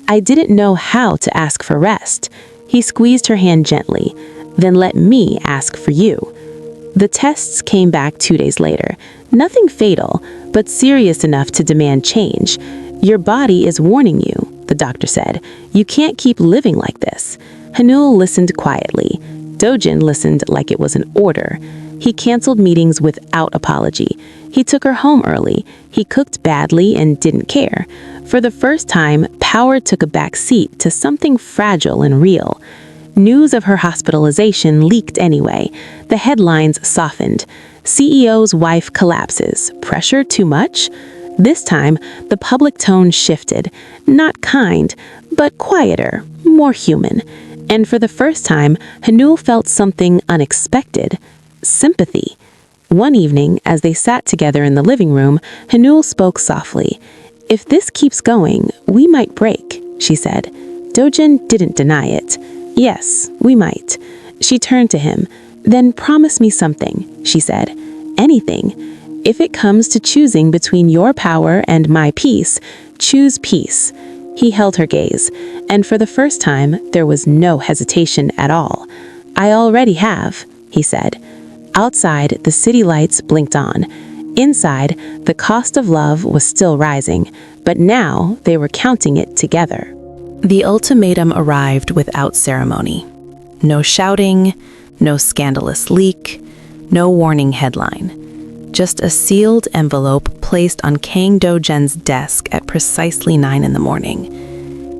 "I didn't know how to ask for rest." He squeezed her hand gently. "Then let me ask for you." The tests came back 2 days later. Nothing fatal, but serious enough to demand change. "Your body is warning you," the doctor said. "You can't keep living like this." Hanul listened quietly. Dojin listened like it was an order. He canceled meetings without apology. He took her home early. He cooked badly and didn't care. For the first time, power took a back seat to something fragile and real. News of her hospitalization leaked anyway. The headlines softened. "CEO's wife collapses. Pressure too much?" This time, the public tone shifted. Not kind, but quieter, more human. And for the first time, Hanul felt something unexpected. Sympathy. One evening, as they sat together in the living room, Hanul spoke softly. "If this keeps going, we might break," she said. Dojin didn't deny it. "Yes, we might." She turned to him. "Then promise me something," she said. "Anything. If it comes to choosing between your power and my peace, choose peace." He held her gaze, and for the first time, there was no hesitation at all. "I already have," he said. Outside, the city lights blinked on. Inside, the cost of love was still rising, but now they were counting it together. The ultimatum arrived without ceremony. No shouting, no scandalous leak, no warning headline. Just a sealed envelope placed on Kang Do-jen's desk at precisely 9 in the morning.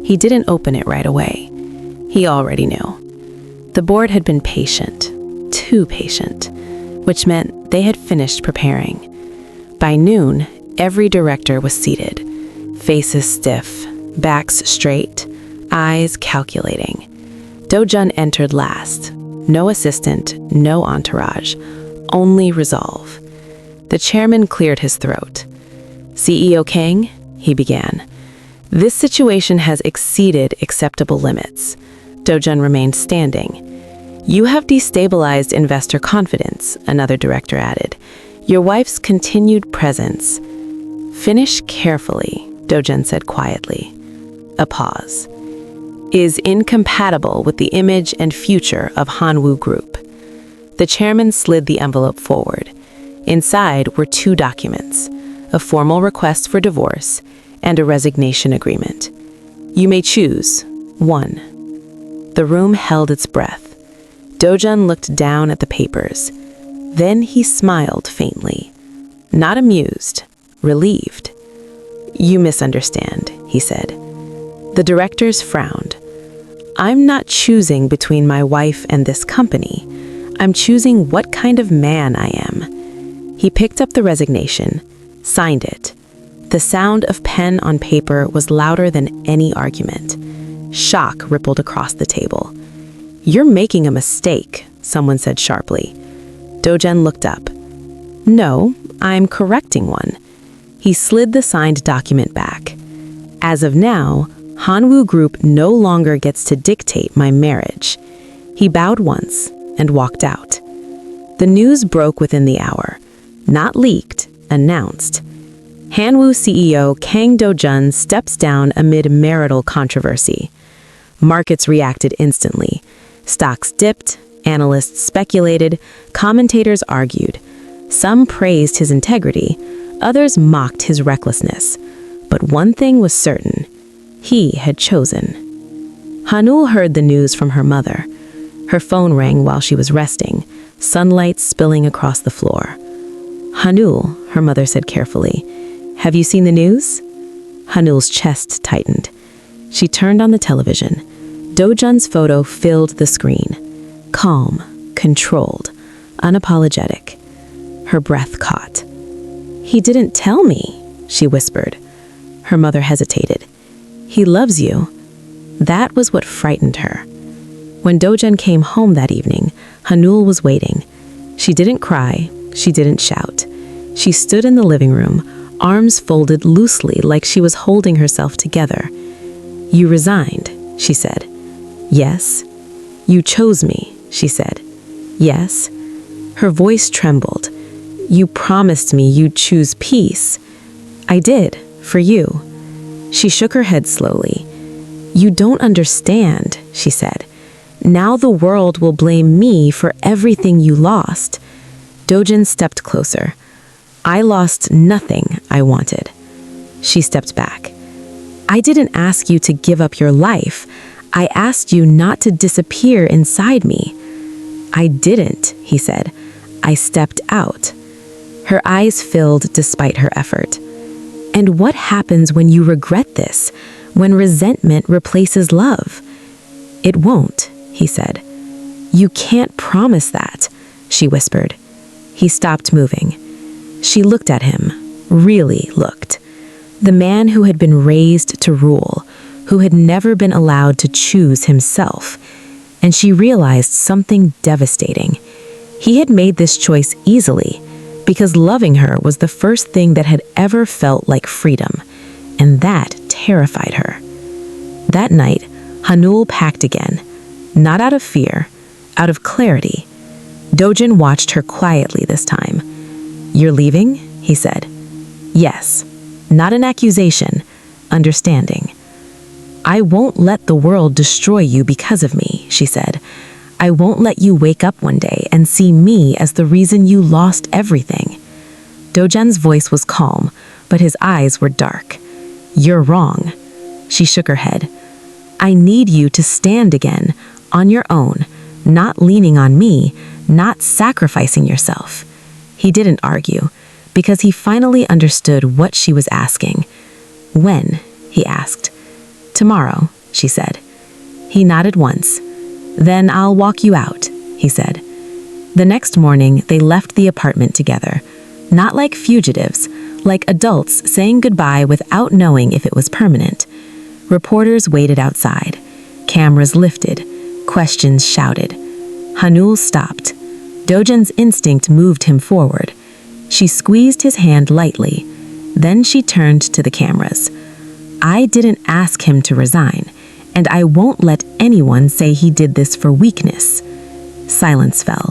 He didn't open it right away. He already knew. The board had been patient, too patient, which meant they had finished preparing. By noon, every director was seated, faces stiff, backs straight, eyes calculating. Do-jun entered last. No assistant, no entourage, only resolve. The chairman cleared his throat. "CEO Kang," he began, "this situation has exceeded acceptable limits." Do-jun remained standing. "You have destabilized investor confidence," another director added. "Your wife's continued presence." "Finish carefully," Do-jun said quietly. A pause. "Is incompatible with the image and future of Hanwoo Group." The chairman slid the envelope forward. Inside were 2 documents, a formal request for divorce and a resignation agreement. "You may choose one." The room held its breath. Do-jun looked down at the papers. Then he smiled faintly. Not amused, relieved. "You misunderstand," he said. The directors frowned. "I'm not choosing between my wife and this company. I'm choosing what kind of man I am." He picked up the resignation, signed it. The sound of pen on paper was louder than any argument. Shock rippled across the table. "You're making a mistake," someone said sharply. Do-jun looked up. "No, I'm correcting one." He slid the signed document back. "As of now, Hanwoo Group no longer gets to dictate my marriage." He bowed once and walked out. The news broke within the hour. Not leaked, announced. Hanwoo CEO Kang Do-jun steps down amid marital controversy. Markets reacted instantly. Stocks dipped, analysts speculated, commentators argued. Some praised his integrity, others mocked his recklessness. But one thing was certain: he had chosen. Hanul heard the news from her mother. Her phone rang while she was resting, sunlight spilling across the floor. "Hanul," her mother said carefully, "have you seen the news?" Hanul's chest tightened. She turned on the television. Do-jun's photo filled the screen. Calm, controlled, unapologetic. Her breath caught. "He didn't tell me," she whispered. Her mother hesitated. "He loves you." That was what frightened her. When Do-jun came home that evening, Hanul was waiting. She didn't cry. She didn't shout. She stood in the living room, arms folded loosely like she was holding herself together. "You resigned," she said. "Yes." "You chose me," she said. "Yes." Her voice trembled. "You promised me you'd choose peace." "I did, for you." She shook her head slowly. "You don't understand," she said. "Now the world will blame me for everything you lost." Do-jun stepped closer. "I lost nothing I wanted." She stepped back. "I didn't ask you to give up your life. I asked you not to disappear inside me." "I didn't," he said. "I stepped out." Her eyes filled despite her effort. "And what happens when you regret this? When resentment replaces love?" "It won't," he said. "You can't promise that," she whispered. He stopped moving. She looked at him, really looked. The man who had been raised to rule, who had never been allowed to choose himself. And she realized something devastating. He had made this choice easily, because loving her was the first thing that had ever felt like freedom, and that terrified her. That night, Hanul packed again, not out of fear, out of clarity. Dojin watched her quietly this time. "You're leaving?" he said. "Yes." Not an accusation, understanding. "I won't let the world destroy you because of me," she said. "I won't let you wake up one day and see me as the reason you lost everything." Dojan's voice was calm, but his eyes were dark. "You're wrong." She shook her head. "I need you to stand again, on your own, not leaning on me, not sacrificing yourself." He didn't argue, because he finally understood what she was asking. "When?" he asked. "Tomorrow," she said. He nodded once. "Then I'll walk you out," he said. The next morning, they left the apartment together, not like fugitives, like adults saying goodbye without knowing if it was permanent. Reporters waited outside. Cameras lifted. Questions shouted. Hanul stopped. Dojan's instinct moved him forward. She squeezed his hand lightly. Then she turned to the cameras. "I didn't ask him to resign, and I won't let anyone say he did this for weakness." Silence fell.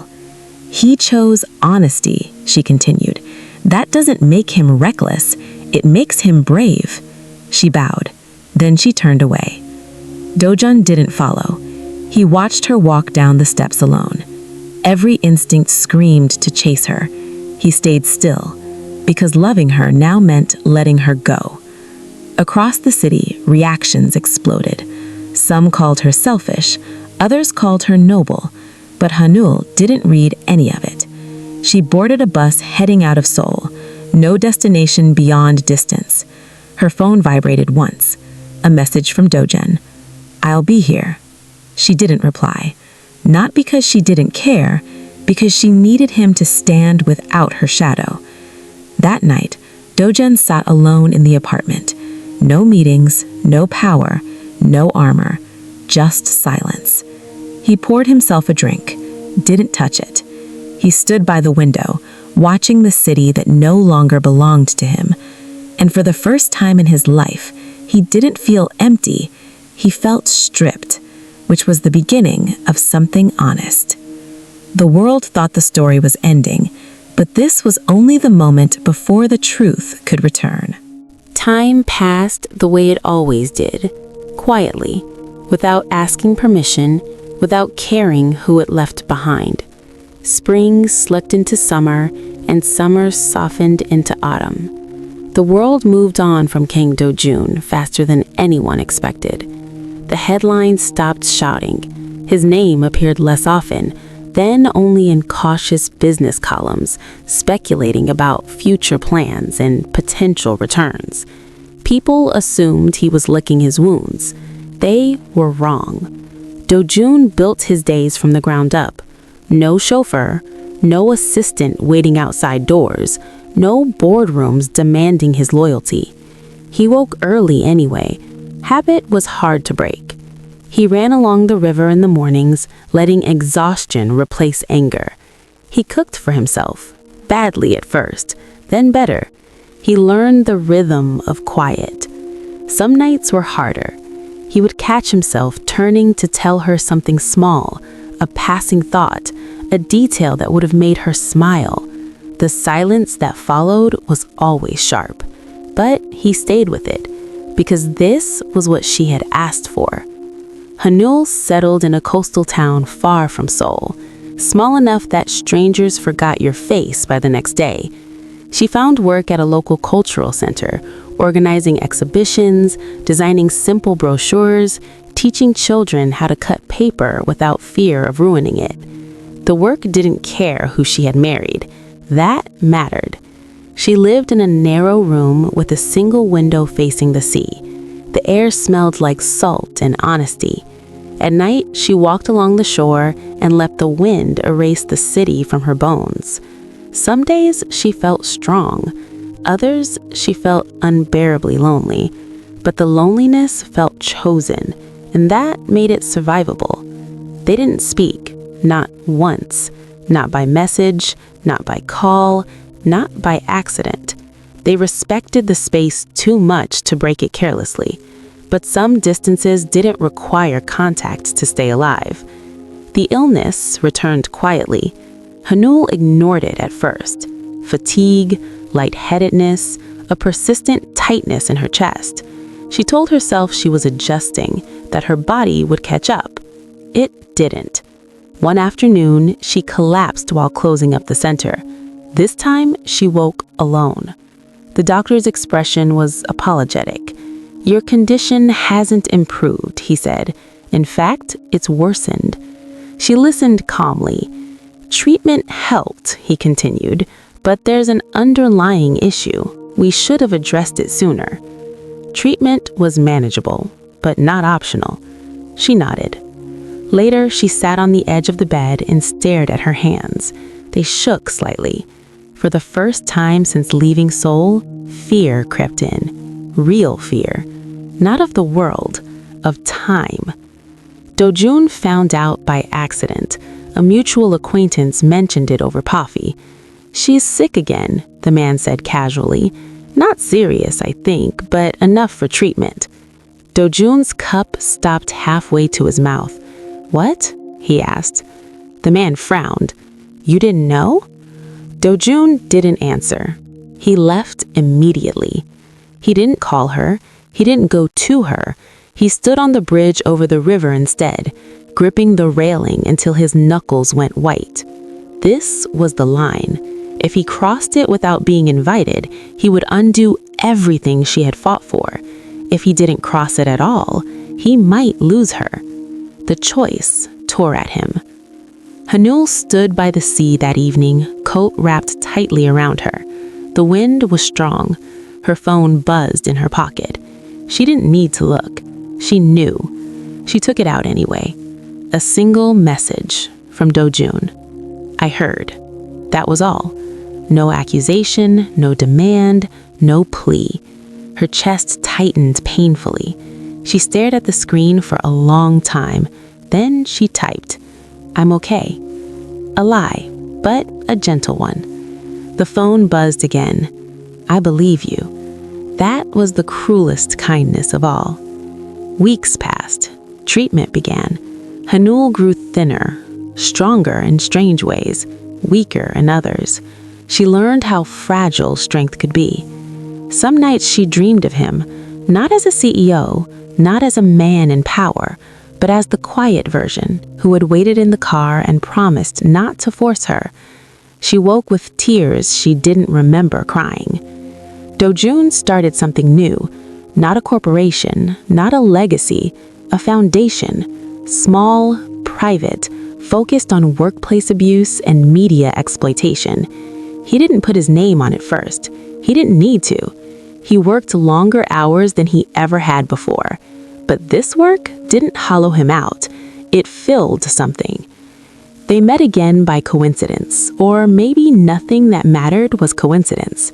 "He chose honesty," she continued. "That doesn't make him reckless. It makes him brave." She bowed. Then she turned away. Dojan didn't follow. He watched her walk down the steps alone. Every instinct screamed to chase her. He stayed still, because loving her now meant letting her go. Across the city, reactions exploded. Some called her selfish, others called her noble, but Hanul didn't read any of it. She boarded a bus heading out of Seoul, no destination beyond distance. Her phone vibrated once, a message from Dojan. "I'll be here." She didn't reply, not because she didn't care, because she needed him to stand without her shadow. That night, Dojan sat alone in the apartment. No meetings, no power, no armor, just silence. He poured himself a drink, didn't touch it. He stood by the window, watching the city that no longer belonged to him. And for the first time in his life, he didn't feel empty, he felt stripped, which was the beginning of something honest. The world thought the story was ending, but this was only the moment before the truth could return. Time passed the way it always did, quietly, without asking permission, without caring who it left behind. Spring slipped into summer, and summer softened into autumn. The world moved on from King Do-jun faster than anyone expected. The headlines stopped shouting. His name appeared less often, then only in cautious business columns, speculating about future plans and potential returns. People assumed he was licking his wounds. They were wrong. Do-jun built his days from the ground up. No chauffeur, no assistant waiting outside doors, no boardrooms demanding his loyalty. He woke early anyway. Habit was hard to break. He ran along the river in the mornings, letting exhaustion replace anger. He cooked for himself, badly at first, then better. He learned the rhythm of quiet. Some nights were harder. He would catch himself turning to tell her something small, a passing thought, a detail that would have made her smile. The silence that followed was always sharp, but he stayed with it, because this was what she had asked for. Hanul settled in a coastal town far from Seoul, small enough that strangers forgot your face by the next day. She found work at a local cultural center, organizing exhibitions, designing simple brochures, teaching children how to cut paper without fear of ruining it. The work didn't care who she had married. That mattered. She lived in a narrow room with a single window facing the sea. The air smelled like salt and honesty. At night, she walked along the shore and let the wind erase the city from her bones. Some days she felt strong. Others she felt unbearably lonely. But the loneliness felt chosen, and that made it survivable. They didn't speak, not once, not by message, not by call, not by accident. They respected the space too much to break it carelessly, but some distances didn't require contact to stay alive. The illness returned quietly. Hanul ignored it at first. Fatigue, lightheadedness, a persistent tightness in her chest. She told herself she was adjusting, that her body would catch up. It didn't. One afternoon, she collapsed while closing up the center. This time, she woke alone. The doctor's expression was apologetic. "Your condition hasn't improved," he said. "In fact, it's worsened." She listened calmly. "Treatment helped," he continued, "but there's an underlying issue. We should have addressed it sooner." Treatment was manageable, but not optional. She nodded. Later, she sat on the edge of the bed and stared at her hands. They shook slightly. For the first time since leaving Seoul, fear crept in. Real fear. Not of the world, of time. Do-jun found out by accident. A mutual acquaintance mentioned it over coffee. "She's sick again," the man said casually. "Not serious, I think, but enough for treatment." Do-jun's cup stopped halfway to his mouth. "What?" he asked. The man frowned. "You didn't know?" Do-jun didn't answer. He left immediately. He didn't call her. He didn't go to her. He stood on the bridge over the river instead, gripping the railing until his knuckles went white. This was the line. If he crossed it without being invited, he would undo everything she had fought for. If he didn't cross it at all, he might lose her. The choice tore at him. Hanul stood by the sea that evening, coat wrapped tightly around her. The wind was strong. Her phone buzzed in her pocket. She didn't need to look. She knew. She took it out anyway. A single message from Do-jun. "I heard." That was all. No accusation, no demand, no plea. Her chest tightened painfully. She stared at the screen for a long time. Then she typed, "I'm okay." A lie, but a gentle one. The phone buzzed again. "I believe you." That was the cruelest kindness of all. Weeks passed. Treatment began. Hanul grew thinner, stronger in strange ways, weaker in others. She learned how fragile strength could be. Some nights she dreamed of him, not as a CEO, not as a man in power, but as the quiet version who had waited in the car and promised not to force her. She woke with tears she didn't remember crying. Do-jun started something new, not a corporation, not a legacy, a foundation, small, private, focused on workplace abuse and media exploitation. He didn't put his name on it first. He didn't need to. He worked longer hours than he ever had before. But this work didn't hollow him out. It filled something. They met again by coincidence, or maybe nothing that mattered was coincidence.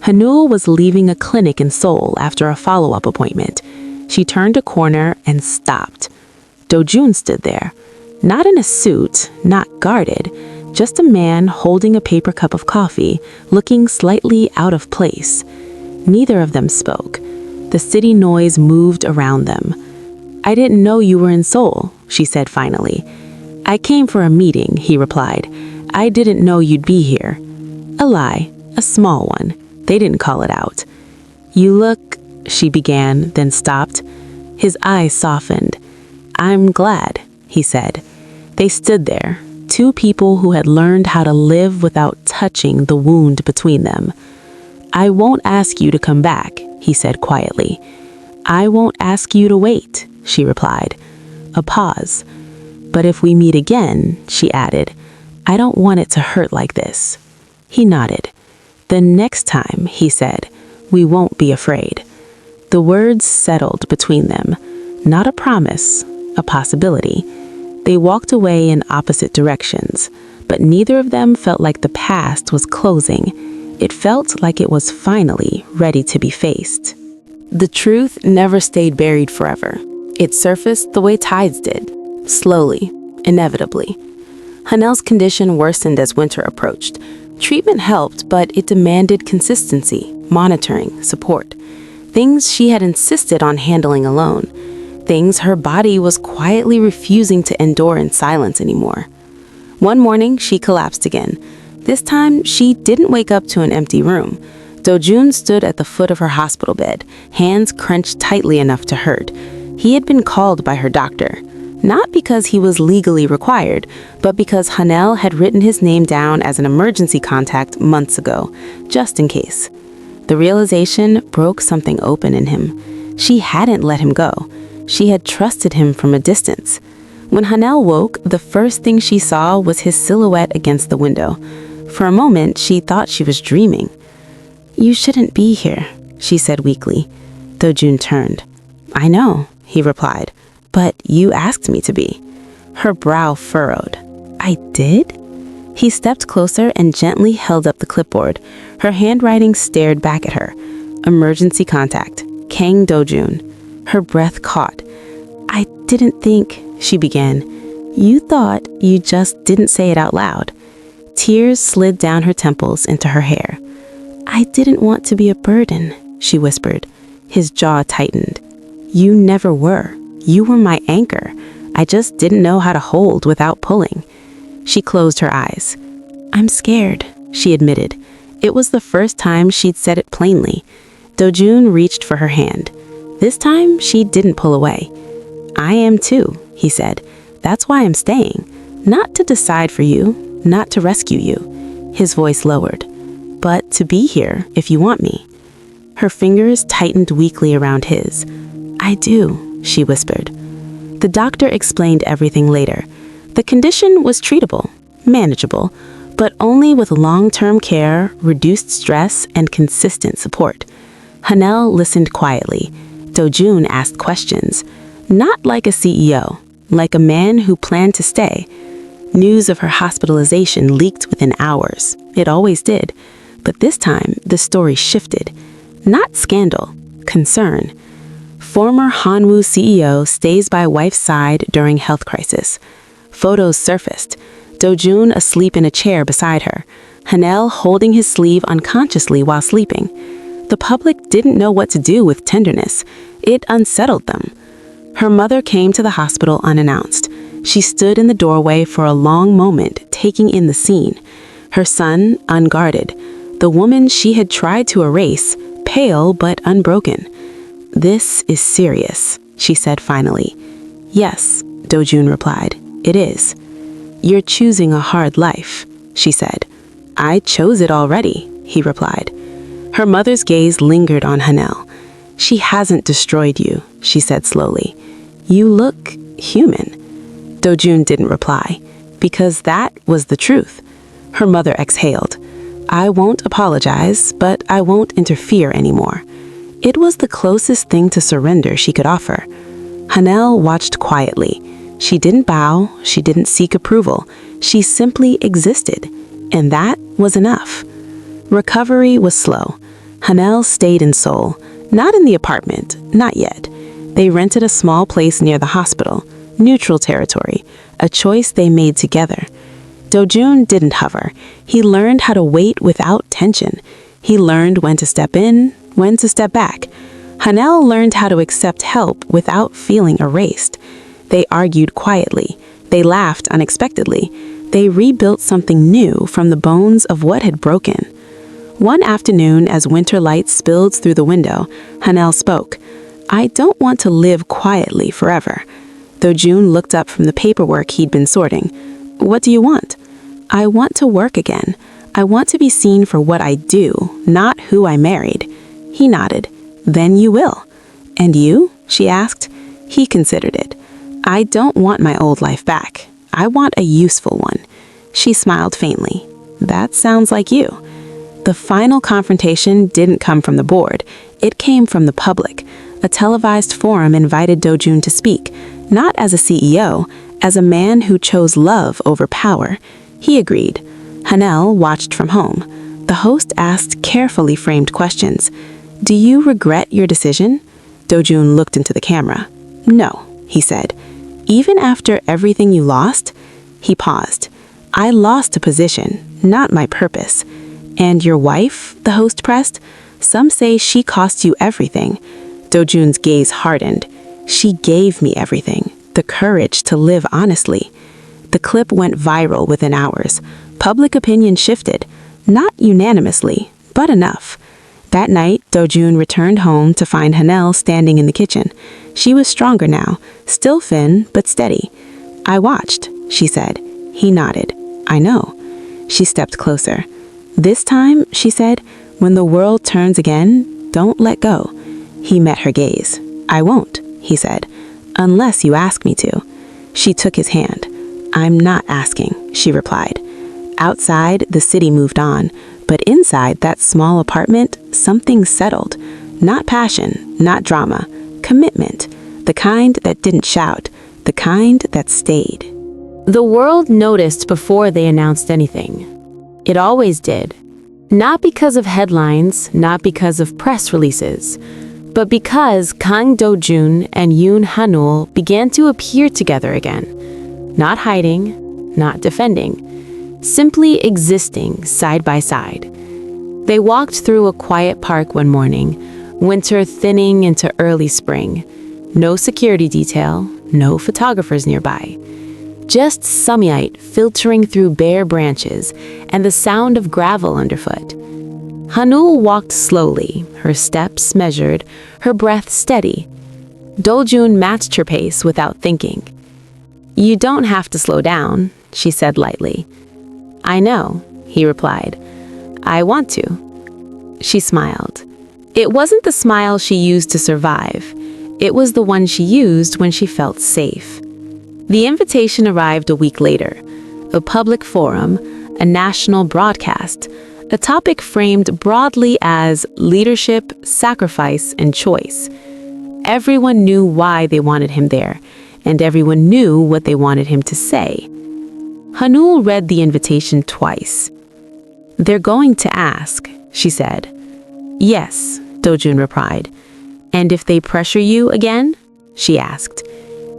Hanul was leaving a clinic in Seoul after a follow-up appointment. She turned a corner and stopped. Do-jun stood there. Not in a suit, not guarded, just a man holding a paper cup of coffee, looking slightly out of place. Neither of them spoke. The city noise moved around them. "I didn't know you were in Seoul," she said finally. "I came for a meeting," he replied. "I didn't know you'd be here." A lie, a small one. They didn't call it out. "You look," she began, then stopped. His eyes softened. "I'm glad," he said. They stood there, two people who had learned how to live without touching the wound between them. "I won't ask you to come back," he said quietly. "I won't ask you to wait," she replied. A pause. "But if we meet again," she added, "I don't want it to hurt like this." He nodded. "The next time," he said, "we won't be afraid." The words settled between them. Not a promise, a possibility. They walked away in opposite directions, but neither of them felt like the past was closing. It felt like it was finally ready to be faced. The truth never stayed buried forever. It surfaced the way tides did, slowly, inevitably. Hanel's condition worsened as winter approached. Treatment helped, but it demanded consistency, monitoring, support. Things she had insisted on handling alone. Things her body was quietly refusing to endure in silence anymore. One morning, she collapsed again. This time, she didn't wake up to an empty room. Do-jun stood at the foot of her hospital bed, hands clenched tightly enough to hurt. He had been called by her doctor. Not because he was legally required, but because Hanel had written his name down as an emergency contact months ago, just in case. The realization broke something open in him. She hadn't let him go. She had trusted him from a distance. When Hanel woke, the first thing she saw was his silhouette against the window. For a moment, she thought she was dreaming. "You shouldn't be here," she said weakly. Do-jun turned. "I know," he replied, "but you asked me to be." Her brow furrowed. "I did?" He stepped closer and gently held up the clipboard. Her handwriting stared back at her. Emergency contact. Kang Do-jun. Her breath caught. "I didn't think," she began. "You thought, you just didn't say it out loud." Tears slid down her temples into her hair. "I didn't want to be a burden," she whispered. His jaw tightened. "You never were. You were my anchor. I just didn't know how to hold without pulling." She closed her eyes. "I'm scared," she admitted. It was the first time she'd said it plainly. Do-jun reached for her hand. This time, she didn't pull away. "I am too," he said. "That's why I'm staying. Not to decide for you, not to rescue you." His voice lowered. "But to be here if you want me." Her fingers tightened weakly around his. "I do," she whispered. The doctor explained everything later. The condition was treatable, manageable, but only with long-term care, reduced stress, and consistent support. Hanel listened quietly. Do-jun asked questions, not like a CEO, like a man who planned to stay. News of her hospitalization leaked within hours. It always did. But this time, the story shifted. Not scandal, concern. Former Hanwoo CEO stays by wife's side during health crisis. Photos surfaced. Do-jun asleep in a chair beside her. Hanel holding his sleeve unconsciously while sleeping. The public didn't know what to do with tenderness. It unsettled them. Her mother came to the hospital unannounced. She stood in the doorway for a long moment, taking in the scene. Her son, unguarded. The woman she had tried to erase, pale but unbroken. "This is serious," she said finally. "Yes," Do-jun replied. "It is." "You're choosing a hard life," she said. "I chose it already," he replied. Her mother's gaze lingered on Hanel. "She hasn't destroyed you," she said slowly. "You look human." Do-jun didn't reply, because that was the truth. Her mother exhaled. "I won't apologize, but I won't interfere anymore." It was the closest thing to surrender she could offer. Hanel watched quietly. She didn't bow, she didn't seek approval. She simply existed, and that was enough. Recovery was slow. Hanel stayed in Seoul, not in the apartment, not yet. They rented a small place near the hospital, neutral territory, a choice they made together. Do-jun didn't hover. He learned how to wait without tension. He learned when to step in, when to step back. Hanel learned how to accept help without feeling erased. They argued quietly. They laughed unexpectedly. They rebuilt something new from the bones of what had broken. One afternoon, as winter light spilled through the window, Hanel spoke. "I don't want to live quietly forever." Do-jun looked up from the paperwork he'd been sorting. "What do you want?" "I want to work again. I want to be seen for what I do, not who I married." He nodded. "Then you will." "And you?" she asked. He considered it. "I don't want my old life back. I want a useful one." She smiled faintly. "That sounds like you." The final confrontation didn't come from the board. It came from the public. A televised forum invited Do-jun to speak, not as a CEO, as a man who chose love over power. He agreed. Hanel watched from home. The host asked carefully framed questions. "Do you regret your decision?" Do-jun looked into the camera. "No," he said. "Even after everything you lost?" He paused. I lost a position, not my purpose. And your wife, the host pressed? Some say she cost you everything. Do-jun's gaze hardened. She gave me everything, the courage to live honestly. The clip went viral within hours. Public opinion shifted, not unanimously, but enough. That night, Do-jun returned home to find Hanel standing in the kitchen. She was stronger now, still thin, but steady. I watched, she said. He nodded. I know. She stepped closer. This time, she said, when the world turns again, don't let go. He met her gaze. I won't, he said, unless you ask me to. She took his hand. I'm not asking, she replied. Outside, the city moved on, but inside that small apartment, something settled. Not passion, not drama, commitment. The kind that didn't shout, the kind that stayed. The world noticed before they announced anything. It always did. Not because of headlines, not because of press releases, but because Kang Do-jun and Yoon Hanul began to appear together again. Not hiding, not defending, simply existing side by side. They walked through a quiet park one morning, winter thinning into early spring. No security detail, no photographers nearby. Just sunlight filtering through bare branches and the sound of gravel underfoot. Hanul walked slowly, her steps measured, her breath steady. Do-jun matched her pace without thinking. You don't have to slow down, she said lightly. I know, he replied. I want to. She smiled. It wasn't the smile she used to survive. It was the one she used when she felt safe. The invitation arrived a week later. A public forum, a national broadcast, a topic framed broadly as leadership, sacrifice, and choice. Everyone knew why they wanted him there, and everyone knew what they wanted him to say. Hanul read the invitation twice. They're going to ask, she said. Yes, Do-jun replied. And if they pressure you again? She asked.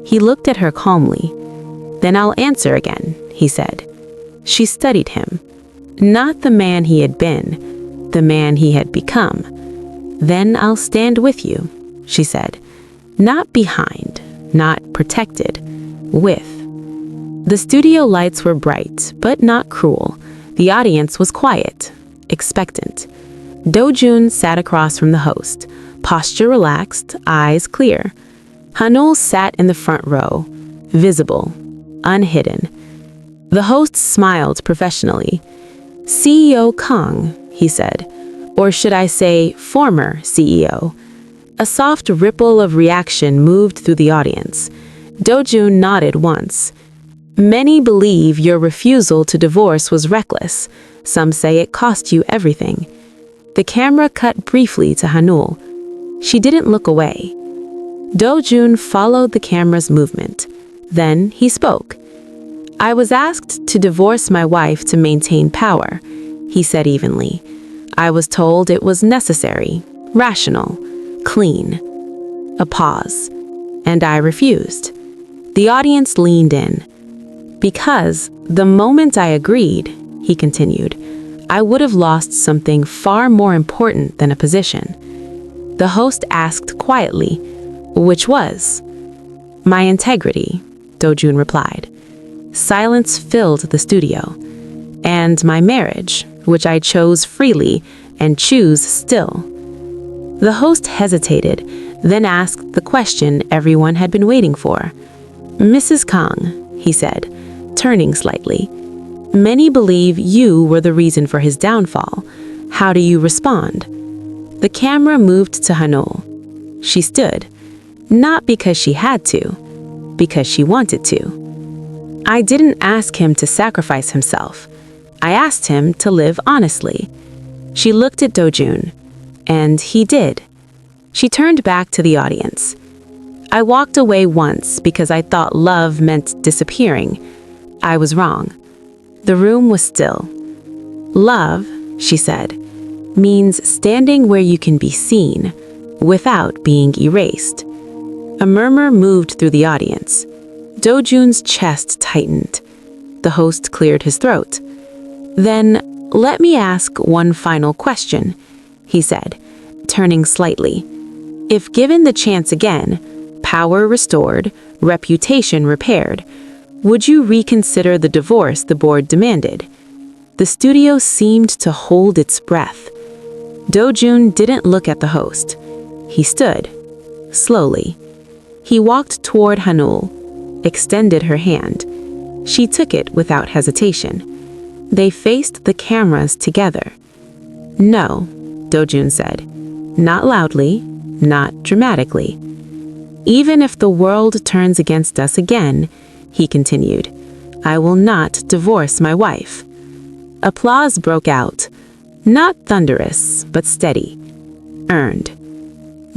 He looked at her calmly. Then I'll answer again, he said. She studied him. Not the man he had been, the man he had become. Then I'll stand with you, she said. Not behind, not protected, with. The studio lights were bright, but not cruel. The audience was quiet, expectant. Do-jun sat across from the host, posture relaxed, eyes clear. Hanul sat in the front row, visible, unhidden. The host smiled professionally. CEO Kang, he said, or should I say former CEO. A soft ripple of reaction moved through the audience. Do-jun nodded once. Many believe your refusal to divorce was reckless. Some say it cost you everything. The camera cut briefly to Hanul. She didn't look away. Do-jun followed the camera's movement. Then he spoke. I was asked to divorce my wife to maintain power, he said evenly. I was told it was necessary, rational, clean. A pause. And I refused. The audience leaned in. Because the moment I agreed, he continued, I would have lost something far more important than a position. The host asked quietly, which was? My integrity, Do-jun replied. Silence filled the studio. And my marriage, which I chose freely and choose still. The host hesitated, then asked the question everyone had been waiting for. Mrs. Kang, he said, turning slightly. Many believe you were the reason for his downfall. How do you respond? The camera moved to Hanul. She stood. Not because she had to, because she wanted to. I didn't ask him to sacrifice himself. I asked him to live honestly. She looked at Do-jun, and he did. She turned back to the audience. I walked away once because I thought love meant disappearing. I was wrong. The room was still. Love, she said, means standing where you can be seen, without being erased. A murmur moved through the audience. Do-jun's chest tightened. The host cleared his throat. "Then, let me ask one final question," he said, turning slightly. "If given the chance again, power restored, reputation repaired, would you reconsider the divorce the board demanded?" The studio seemed to hold its breath. Do-jun didn't look at the host. He stood, slowly. He walked toward Hanul, extended her hand. She took it without hesitation. They faced the cameras together. "No," Do-jun said. "Not loudly, not dramatically. Even if the world turns against us again," he continued, "I will not divorce my wife." Applause broke out, not thunderous, but steady, earned.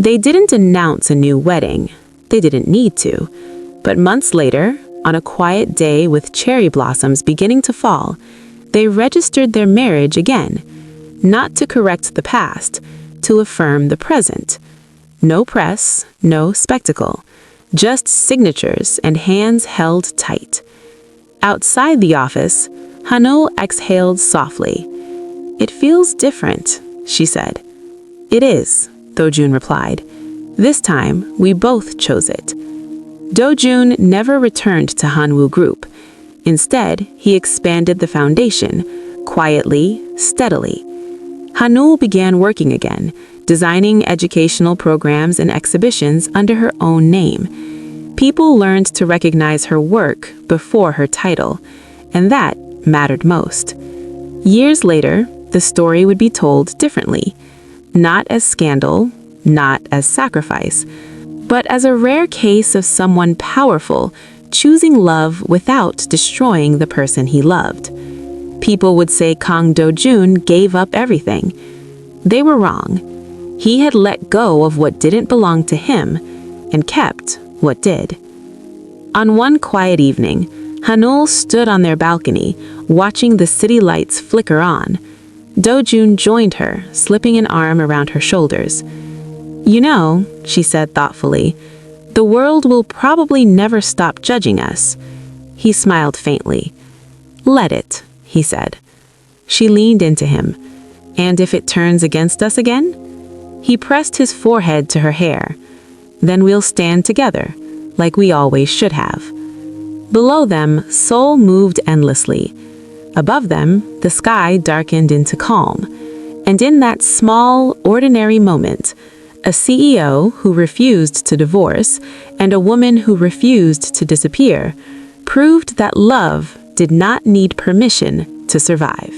They didn't announce a new wedding. They didn't need to. But months later, on a quiet day with cherry blossoms beginning to fall, they registered their marriage again, not to correct the past, to affirm the present. No press, no spectacle, just signatures and hands held tight. Outside the office, Hanul exhaled softly. "It feels different," she said. "It is," Do-jun replied. "This time, we both chose it." Do-jun never returned to Hanwoo Group. Instead, he expanded the foundation, quietly, steadily. Hanul began working again, designing educational programs and exhibitions under her own name. People learned to recognize her work before her title, and that mattered most. Years later, the story would be told differently, not as scandal, not as sacrifice, but as a rare case of someone powerful choosing love without destroying the person he loved. People would say Kang Do-jun gave up everything. They were wrong. He had let go of what didn't belong to him and kept what did. On one quiet evening, Hanul stood on their balcony, watching the city lights flicker on. Do-jun joined her, slipping an arm around her shoulders. "You know," she said thoughtfully, "the world will probably never stop judging us." He smiled faintly. "Let it," he said. She leaned into him. "And if it turns against us again?" He pressed his forehead to her hair. "Then we'll stand together, like we always should have." Below them, Seoul moved endlessly. Above them, the sky darkened into calm. And in that small, ordinary moment, a CEO who refused to divorce and a woman who refused to disappear proved that love did not need permission to survive.